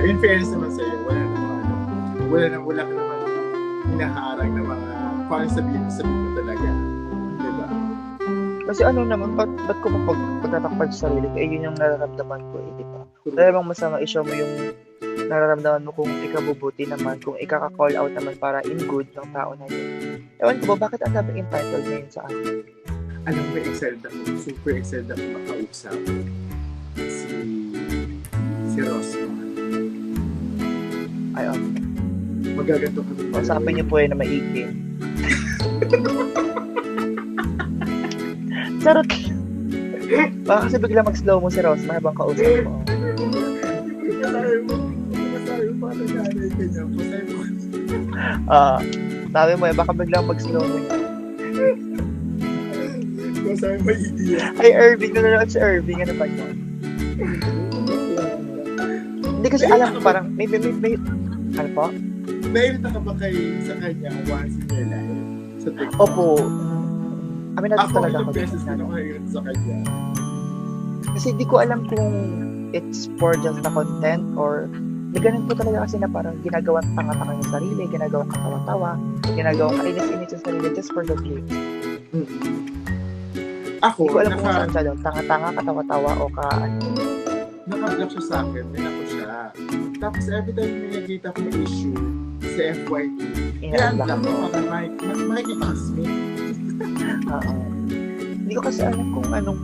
In fairness naman sa'yo, wala ka naman hinaharang na mga kung sabihin mo talaga. Diba? Kasi naman, ba't ko pagtatakpad sa sarili ko, yun yung nararamdaman ko, diba? Talagang masama i-show mo yung nararamdaman mo kung ikabubuti naman, kung ikaka-call out naman para in good ng tao na yun. Ewan ko ba, bakit ang daming entitled ngayon sa akin? Alam mo, super excited ako makausap si Rosman. Ay, okay. Magaganto kami. Usapin niyo po yun na maigi. Charot. Baka kasi bigla mag-slow mo si Rose habang kausap mo. Masabi mo parang nanay ka niya. Masabi mo. Sabi mo baka biglang mag-slow mo. Masabi mo iiyak. Ay, Irving, nanonood si Irving. Ano ba yun? Hindi kasi alam ko parang may ano po? Nairita ka ba sa kanya once in your life? Sa TikTok? Opo. Aminado Ako, talaga ilang ako. beses na nakairita sa kanya. Kasi di ko alam kung it's for just the content or may ganun po talaga kasi na parang ginagawang tanga-tanga yung sarili, ginagawang katawa-tawa, ginagawang kainis-inis yung sarili just for the views. Ako, Hindi ko alam kung saan siya doon. Tanga-tanga, katawa-tawa o naka-block siya sa akin, may nako siya. Tapos every time may nakita kong issue sa FYP, kaya ina-block ang mo. ako makikikisme. Oo. Hindi ko kasi alam kung anong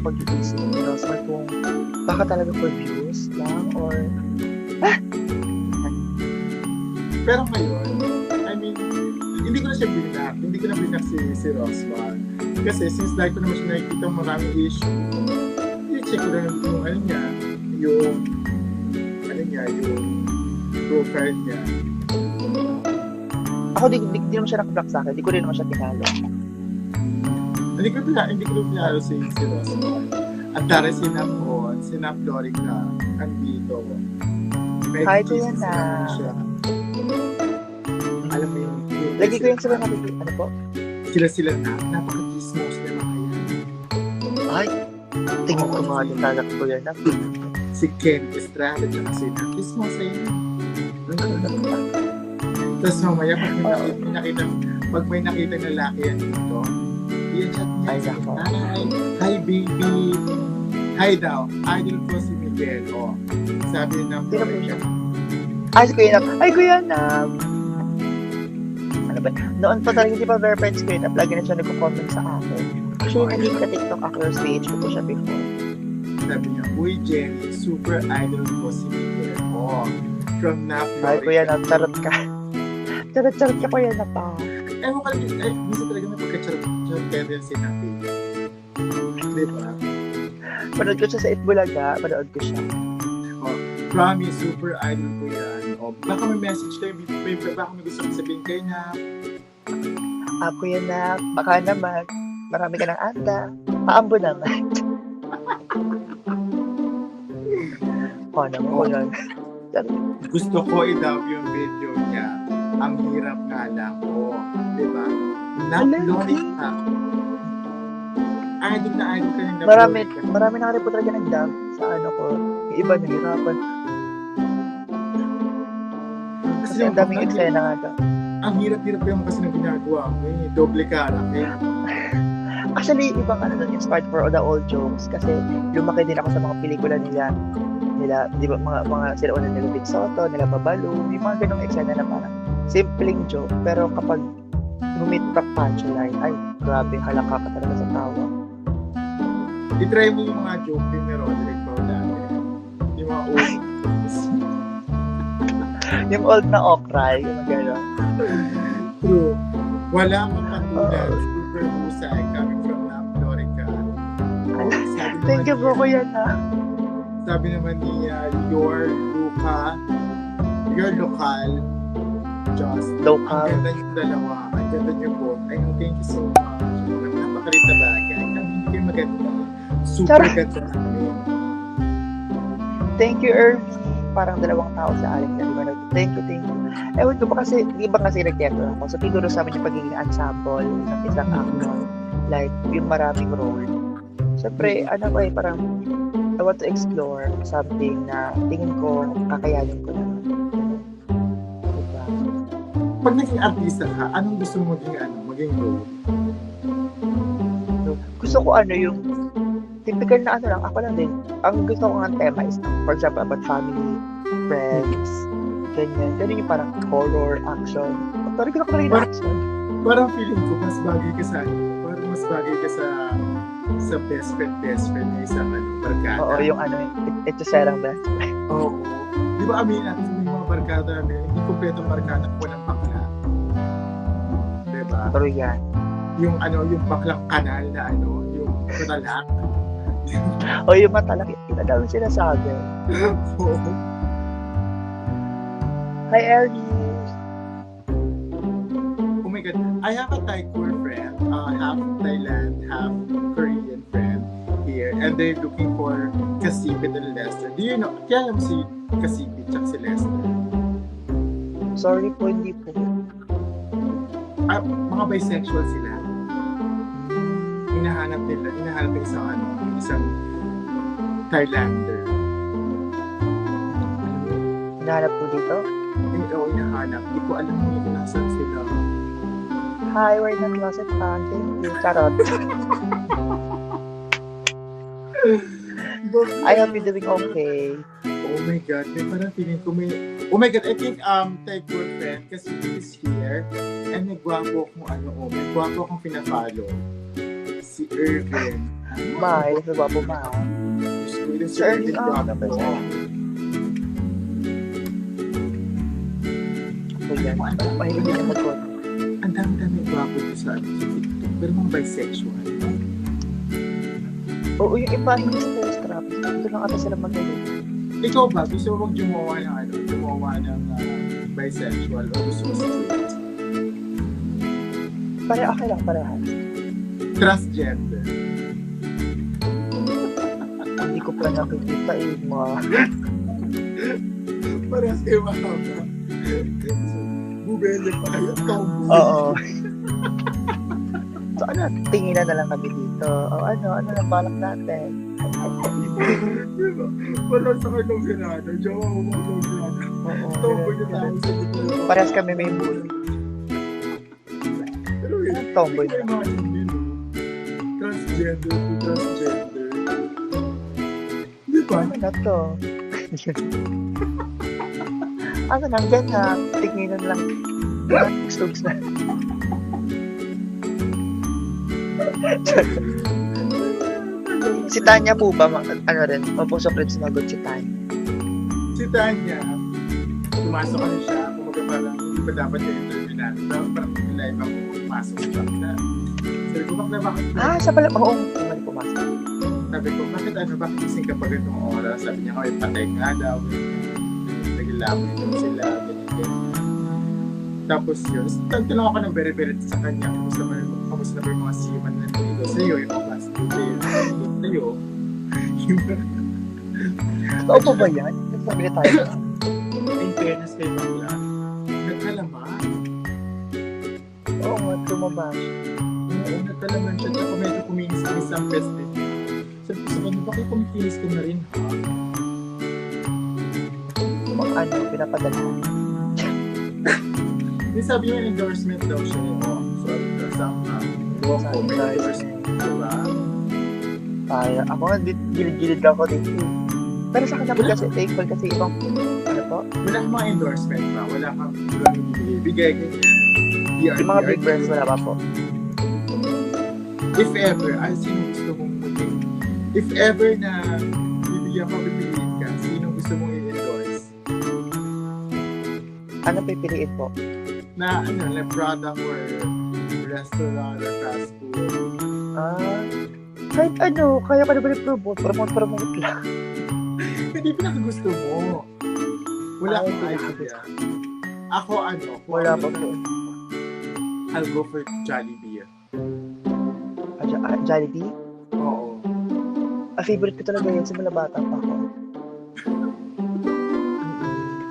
pag-iisip nila. So, kung baka talaga for views lang or Pero ngayon, I mean, hindi ko na binak si Rosman. Kasi since like ko naman siya nakikita maraming issue, i-check ko na yung profile niya. ako di naman siya nakablock sa akin. Di ko rin naman siya tinalo. Hindi ko pinalo si Rosman. At dahil sinap Lorica, andito. Hi, Kuya na. Siya. Alam mo yung Lagi ko yung sila nakikita. Ano po? Sila na, napaka-chismos na mga yan. Ay, tingin ko mga din talaga ko yan. Si Ken Estrada at si Chismos sa inyo. Tapos mamaya pag may nakita na laki yan dito, i-chat niya. Ay, nako. Hi baby. Hi daw. Idol ko si Miguel. Oh. Sabi niya ng Sino po siya? Ay, si Kuya Nap. Ay, Kuya Nap. Ano ba? Noon pa talaga, hindi pa verified si Kuya Nap. Lagi na siya nagko-comment sa akin. Actually, naging ka-TikTok actors page ko po siya before. Sabi niya, uy Jenny, super idol ko si Miguel. Oh. From Nap. Ay, Kuya Nap, charot ka. Charot ka, Kuya Nap. Ewan ko lang, minsan talaga may pagka-charot yan si Nap. Diba? Panood ko siya sa Itbulaga. Panood ko siya. Promise, super idol ko yan. O, baka may message kayo, baka may gusto kong sabihin kayo na, Kuya Nap, baka naman, marami ka ng anda. Paambo naman. Naman ko yan. gusto ko i-dub yung video niya. Ang hirap nga lang. O, diba? Lorica. Idol na idol ka ng Marami nakareport talaga ng dub sa ko. Yung iba nahirapan. Kasi ang daming eksena nga daw. Ang hirap-hirap yung kasi na ginagawa mo eh. Doble karakter. Actually, ibang doon inspired for the old jokes kasi lumaki din ako sa mga pelikula nila, di ba, mga sila una nila Big Soto, nila Babalu, yung mga ganong eksena na parang simpleng joke, pero kapag humit pa punchline, ay, grabe, halaka ka talaga sa tawa. I-try mo yung mga joke din ni Roderick Paulate. Yung mga old Yung old na okray, yung gano'n. True. Wala mang katulad. Super husay coming from Nap Lorica. Thank you po, Kuya na. Sabi naman ni your local just Local. ang ganda yung dalawa. Ang ganda yung both. I know, thank you so much. Napakalita bagay. Ang hindi kayo maganda. Super ganda namin. Thank you, Irving. Parang dalawang tao sa Alex na diba? Thank you. Ewan ko ba kasi, di ba kasi nag-theater ako? So, tinuro sa amin yung pagiging ensemble ng isang actor. Like, yung maraming role. Siyempre, parang I want to explore something na tingin ko, kakayanin ko na. Diba? Pag naging artista ka, anong gusto mo maging role? Gusto ko yung typical na lang, ako lang din. Ang gusto ko nga tema is, for example, about family, friends, ganyan. Ganyan yung parang horror, action. Sorry ko na ko yung action. Parang feeling ko, mas bagay ka sa best friend na isang barkada. Oo, yung ito serang best friend. Oo. Di ba amin natin sa mga barkada namin, hindi kompletong barkada kung walang bakla. Diba? Pero yan. yung baklang kanal na yung matalak. O yung matalak, ina daw sinasabi. Oo. Hi, Aries. Oh my God. I have a Thai core friend, half Thailand, half Korean friend here, and they're looking for Kasipit and Lester. Do you know, kaya mo si Kasipit at si Lester? Sorry po, hindi po. Mga bisexual sila. Hinahanap isang Thailander. Hinahanap po dito? Hinahanap. Hindi ko alam kung nasan sila. Hi, we're in the closet pa. Thank you. Charot. I hope you're doing okay. Oh my God, may parang feeling ko may... Oh my God, I think Thai core friend kasi is here and may gwapo akong pinafollow. Si Irvin. Bye. Sa babo ma. Si Irvin gwapo. So yan. Mahilig din naman ko. Ang dami-dami gwapo dito sa TikTok. Pero mga bisexual. Oo, yung iba hindi sa strap. Ito lang ata sila magaling. Ikaw ba? Gusto mo bang jumawa ng bisexual o gusto mo straight? Okay lang, parehas. Transgender. Hindi ko pa nakikita Parehas kayo mahaba. Bubele pa kayo. Oo. So tinginan na lang kami dito. Ano lang balak natin. Parang sa kanyang sinada. Jawa mo mga sinada. Oo. Tomboy na tao sa dito. Parehas kami may mood. Pero Tomboy na. Transgender to transgender. Di ba? Ano na to? Ano lang dyan na tinginan lang. Stugs na. Si Tanya po ba? Mapusok rin sinagot si Tanya. Si Tanya, pumasok ka na siya, kumaga parang hindi pa dapat yung interview natin. Parang live ako pumasok siya. Sabi ko, bakit? Sa pala, hindi pumasok. Sabi ko, bakit ising ka pa ganitong oras? Sabi niya, patay nga daw. Naglalapit daw sila, ganyan. Tapos yun, tanto lang ako ng very sa kanya. Kamusta na ba yung mga seaman na nandito sa'yo, yung mga plastic sa'yo. Totoo pa ba yan? Nagpamili tayo. In fairness kay Bangla, nagkalaman. Oo nga, tumabas. Oo, nagkalaman siya. Tsaka medyo kuminis-kinis ang president. Sabi ko sa kanya, bakit kumikinis ka na rin, ha? Pinapadala. Hindi sabi niya endorsement daw siya. Sorry, may endorsement. Diba? Ako nga, gilid-gilid ako dito. Pero sa kanya kasi thankful kasi ibang, Wala kang mga endorsement pa. Wala kang bigay ganyan. Yung mga big brands wala pa po. If ever, sino gusto mong maging? If ever na bibigyan ka, pipiliin ka, sino gusto mong i-endorse? Ano pipiliin po? Na product or restaurant or fast food. Kahit kaya pa naman promote lang. Hindi pinakagusto mo. Wala akong idea. Ako wala pa po. I'll go for Jollibee. Jollibee? Oo. Favorite ko talaga yan. Simula bata pa ako.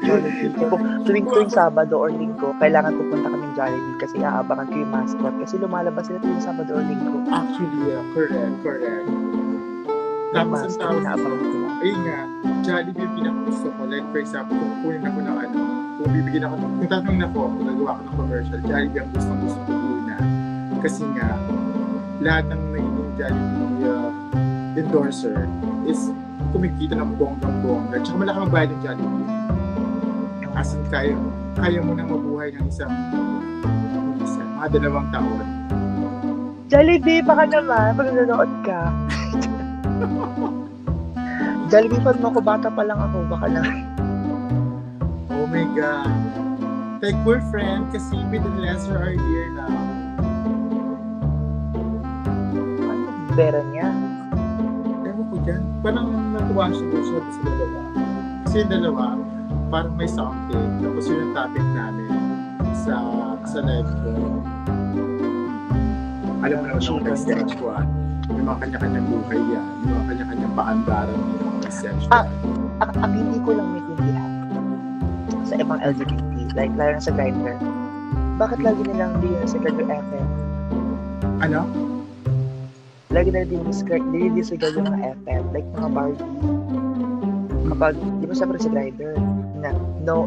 Jollibee. Tuwing Sabado or Linggo, kailangan pupunta kami Jollibee kasi aabangan ko yung mascot. Kasi lumalabas sila tuwing Sabado or Linggo. Actually, correct. Tapos ang tawag naabangan ko lang. Ayun nga, Jollibee yung pinakagusto ko. Like, for example, kung kunin ako ng kung bibigyan ako, kung tatanungin ako, kung nagawa ko ng commercial, Jollibee ang gusto ko una. Kasi nga, lahat ng naging Jollibee endorser is kumikita ng bonggang-bongga. Tsaka malaki magbayad ng Jollibee. As in, kaya mo nang mabuhay ng mga 2 taon. Jollibee, baka naman, pag nanonood ka. Jollibee, pag ako bata pa lang ako, baka na. Oh my God. My cool friend, Kasipit and Lester are here now. pera niya. Ewan ko dyan. Parang natuwa siya sa dalawa. Kasi yung dalawa, parang may something. Tapos yun yung topic namin sa live ko. Alam mo naman yung bisexual. May mga kanya-kanyang buhay yan. May mga kanya-kanyang paandaran ng mga bisexual. Ang hindi ko lang maintindihan sa ibang LGBT, like lalo na sa Grindr, bakit lagi nilang dinidisregard yung FM? Ano? Lagi na dinidisregard yung mga FM, like mga Barbie. Kapag, di ba sabi sa Grindr, na no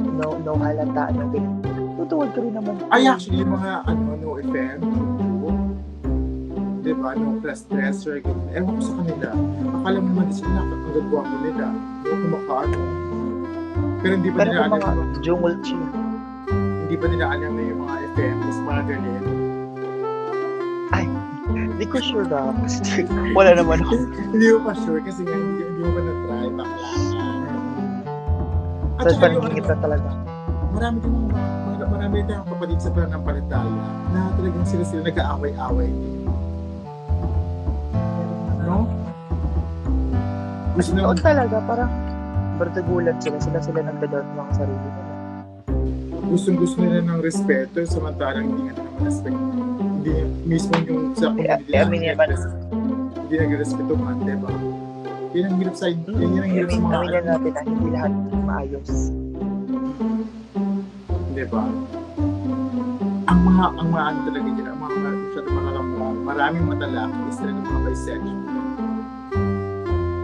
halata, no ganyan. Tutuwag ka rin naman. Ay, actually, yung mga no FM, diba, no class dresser, ganyan. Ewan ko sa kanila. Akala mo naman sila, ang gagawa ko nila. Kumakaano. Pero hindi ba nila alam mga jungle chill. Hindi ba nila alam na yung mga FM is mga ganyan? Ay, hindi ko sure na. Kasi wala naman ako. Hindi ko pa sure kasi nga hindi mo ba na-try, bakla nga. At So, saka yung paningin na talaga. marami tayong kapatid sa pananampalataya na talagang sila nag-aaway-aaway din. No? Mas noon talaga, parang bardagulan sila nagdadaan ng mga sarili nila. Gustong-gusto nila ng respeto, samantalang hindi nga naman respect. Hindi mismo yung sa community hindi nag-respeto man, diba? Yun ang hirap sa mga Amin na natin na hindi lahat maayos. Diba? Ang mga ano talaga dyan, ang mga masyado makakamba, maraming matalaki is talaga mga bisexual.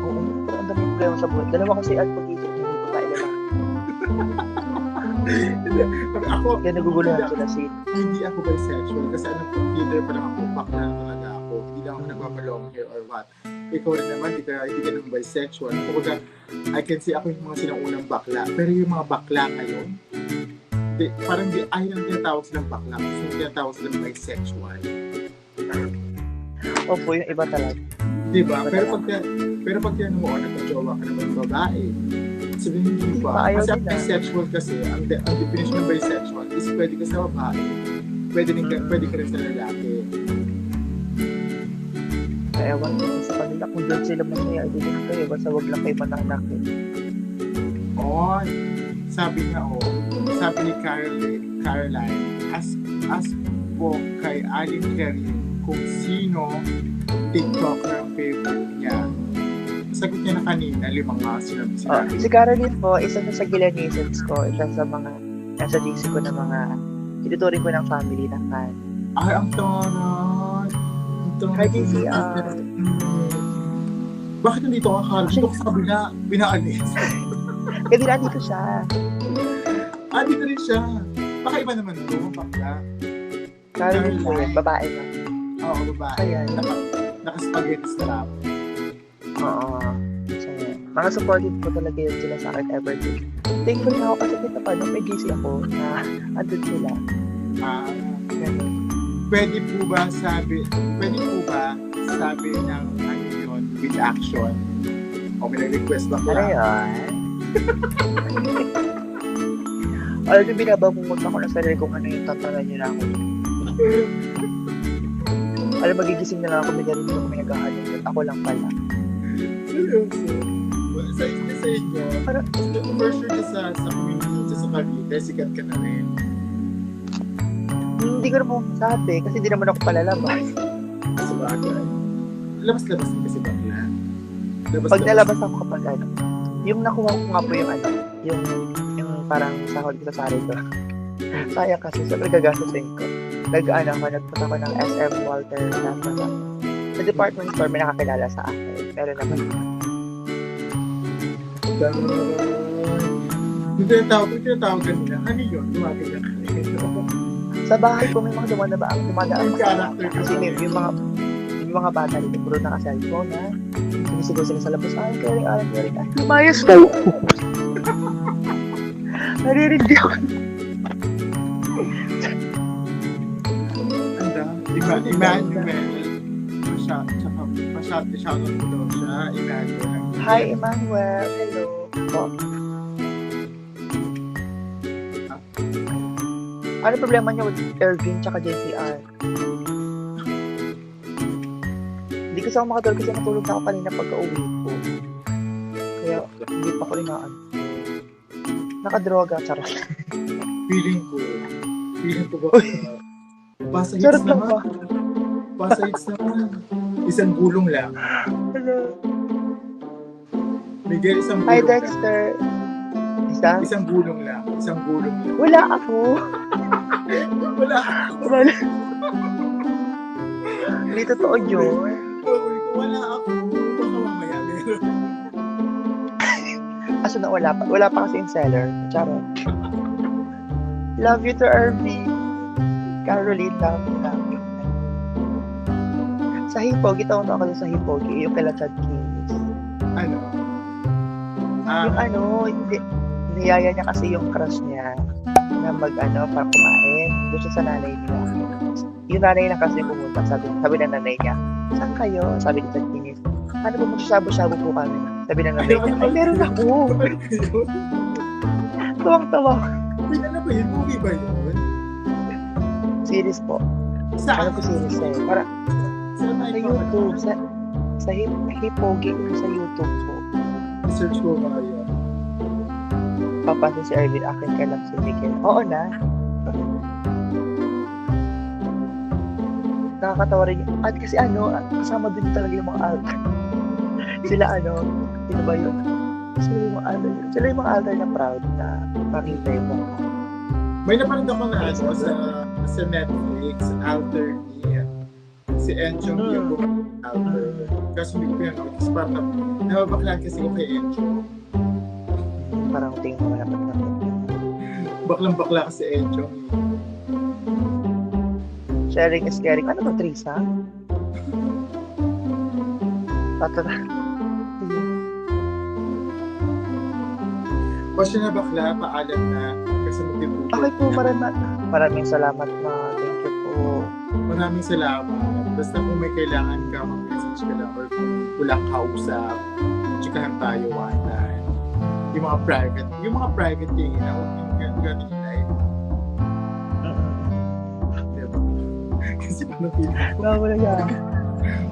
Oo, pero ang dami problema sa buhay. Dalawa kasi pag-isip niyo dito tayo na. Ako, Kaya naguguluhan sila hindi ako bisexual kasi consider pa lang ako, bakla na talaga ako. Hindi lang ako nagpapalong hair or what. Ikaw rin naman, hindi ka naman bisexual. Kumbaga, I can say ako yung mga sinaunang bakla. Pero yung mga bakla ngayon, parang ayaw lang tinatawag silang bakla. Gusto nang tinatawag silang bisexual. Opo, yung iba talaga. Diba? Pero pag yan mo, nagka-jowa ka naman babae, sabihin hindi ba? Kasi ang bisexual kasi, ang definition ng bisexual is pwede ka sa babae, pwede ka rin sa lalaki. Ewan ko sa kanila kung doon sila masaya, hindi din kayo. Basta wag lang kayo mananakit. Sabi ni Caroline, ask po kay Aling Karin kung sino TikTok na favorite niya. Sagot niya na kanina, 5 nga sinabi. Si Caroline po, isa na sa Gilanisans ko, isa sa mga nasa GC ko na mga tinuturing ko ng family na fan. Ay, ang taray! Hi, JCR. Bakit nandito ka, Carl? Dito ka sa kabila, pinaalis. Kasi nandito siya. Dito rin siya. Baka iba naman ito, bakla. Caroline po yun, babae na. Oo, babae. Ayan. Naka-spaghetti strap. Oo. So, mga supportive ko talaga yun sila sa akin ever since. Thankful na ako kasi kita pa, nung may GC ako na andun sila. Pwede po ba sabi ng ano yun, with action? O may nag-request ba ko? Ano yun? Alam niyo, binabangungot ako ng sarili kung ano yung tantanan niyo na ako. Alam, magigising na lang ako, may narinig ako may naghahanap. Ako lang pala. Seryoso? Sa inyo, for sure sa community, sa Cavite, sikat ka na rin. Hindi ko naman masabi kasi hindi naman ako palalabas. Sa bagay. Labas-labas din kasi bakla. Pag nalabas ako kapag ano, yung nakuha ko nga po yung ano, yung parang sahod ko sa sarili ko. Sayang kasi, siyempre gagastusin ko. Nagpunta ko ng SM Walter na sa department store, may nakakilala sa akin. Pero naman. Yung tinatawag kanina, ano yun? Tumagin na kanina. Sa bahay ko may mga dumadaan Yung character kasi yung mga bata dito puro naka-cellphone na sinisigaw sila sa labas, ay lumayas kayo. Naririndi ako. Emmanuel. Shoutout ko daw siya. Emmanuel. Hi, Emmanuel. Hello. Ano problema niyo with Ervin tsaka JCR? Hindi kasi ako makatulog kasi natulog na ako kanina pagka-uwi ko. Kaya hindi pa ko inaan. Nakadroga, charot. Feeling ko ba? Pasahits Charot lang naman. ba? Pasahits naman. Isang gulong lang. Hello. Miguel, isang Hi, gulong lang. Dexter. Isa? Isang gulong lang. Wala ako. Wala. Wala. Hindi totoo yun. Wala ako. Baka mamaya meron. Aso na wala pa. Wala pa kasi yung seller. Charot. Love you to RV. Caroline, love you. Sa Hipogi, taon ako sa Hipogi. Yung kala Chad Kinis. Ano? Yung ano, niyaya niya kasi yung crush niya na para kumain. Doon siya sa nanay niya. Yung nanay na kasi pumunta. Sabi ng nanay niya, saan kayo? Sabi ni Chad Kinis, ano ba magsasabo-sabo po kami? Sabi ng nanay niya, ay meron ako. Tuwang-tawa. Ano ba yun? Movie ba yun? Series po. Saan? Ano po series eh? Para Saan sa YouTube. Sa Hipogi ko sa YouTube po. Search ko ba yun? Papansin si Erwin, akin ka lang si Miguel. Oo na. Nakakatawa rin yun. At kasi kasama din talaga yung mga altar. Sila sino ba yun? Sila yung mga altar na proud na makita yung mga. May napanood ako na sa Netflix, Alter Me. Si Enchong yung Alter. Kasi hindi ko pinanood. Parang nababaklaan kasi ko kay Enchong. Parang tingin mo dapat na. Baklang-bakla kasi Enchong. Sharing is caring. Ano ba, Trisa? Tatara. O siya na bakla, paalam na. Kasi magtibuto. Okay po, maraming salamat ma. Thank you po. Maraming salamat. Basta kung may kailangan ka, mag-message ka lang or kung walang kausap, chikahan tayo one time. Yung mga private thing na huwag yung gano'n yung live. Diba? Kasi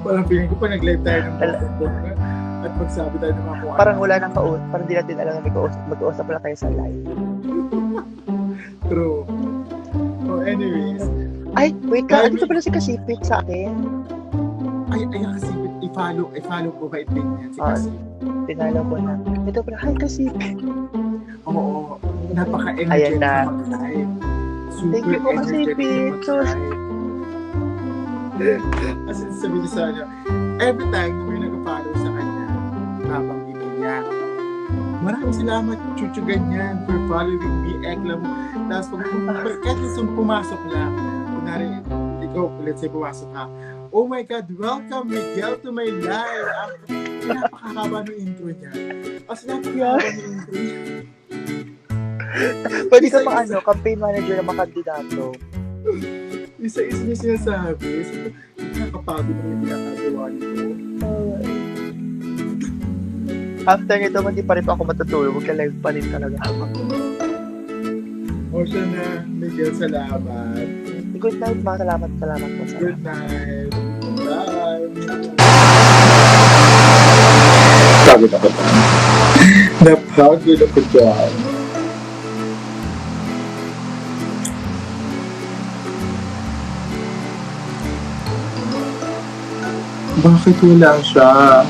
parang feeling ko pa nag-live tayo ng mga at magsabi tayo ng mga kung Parang wala nang kausap. Parang di natin alam na mag-uusap pala tayo sa live. True. So anyways. Ay, wait lang. Andito pala si Kasipit sa akin. Ay, Kasipit. I-follow ko ba din yan si Kasipit? Pinalo ko na. Ito pala, hi Kasipit. Oo. Napaka-energetic Ayan na. mag-live. Super Thank you po, energetic Kasipit. mag-live. As in, sabi niya sa every time na may nag-follow sa kanya, nabangginin niya, maraming salamat, chuchu ganyan, for following me, ekla mo. Tapos kahit pumasok lang, kunwari, ikaw, let's say, pumasok ka, oh my God, welcome Miguel to my live. Napakahaba ng intro niya. As napakahaba ng intro niya. Pwede ka pa campaign manager ng mga kandidato. Isa-isa niya sinasabi. Nakakapagod na yung ginagawa nito. After nito, hindi pa rin ako matutulog. Magka-live pa rin talaga ako. O siya na, Miguel, salamat. Good night, ma. Salamat po. Good night. Bye. Pagod ako dyan. Napagod ako dyan. Bakit wala siya?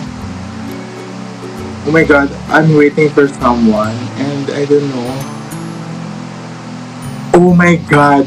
Oh my God, I'm waiting for someone and I don't know. Oh my God,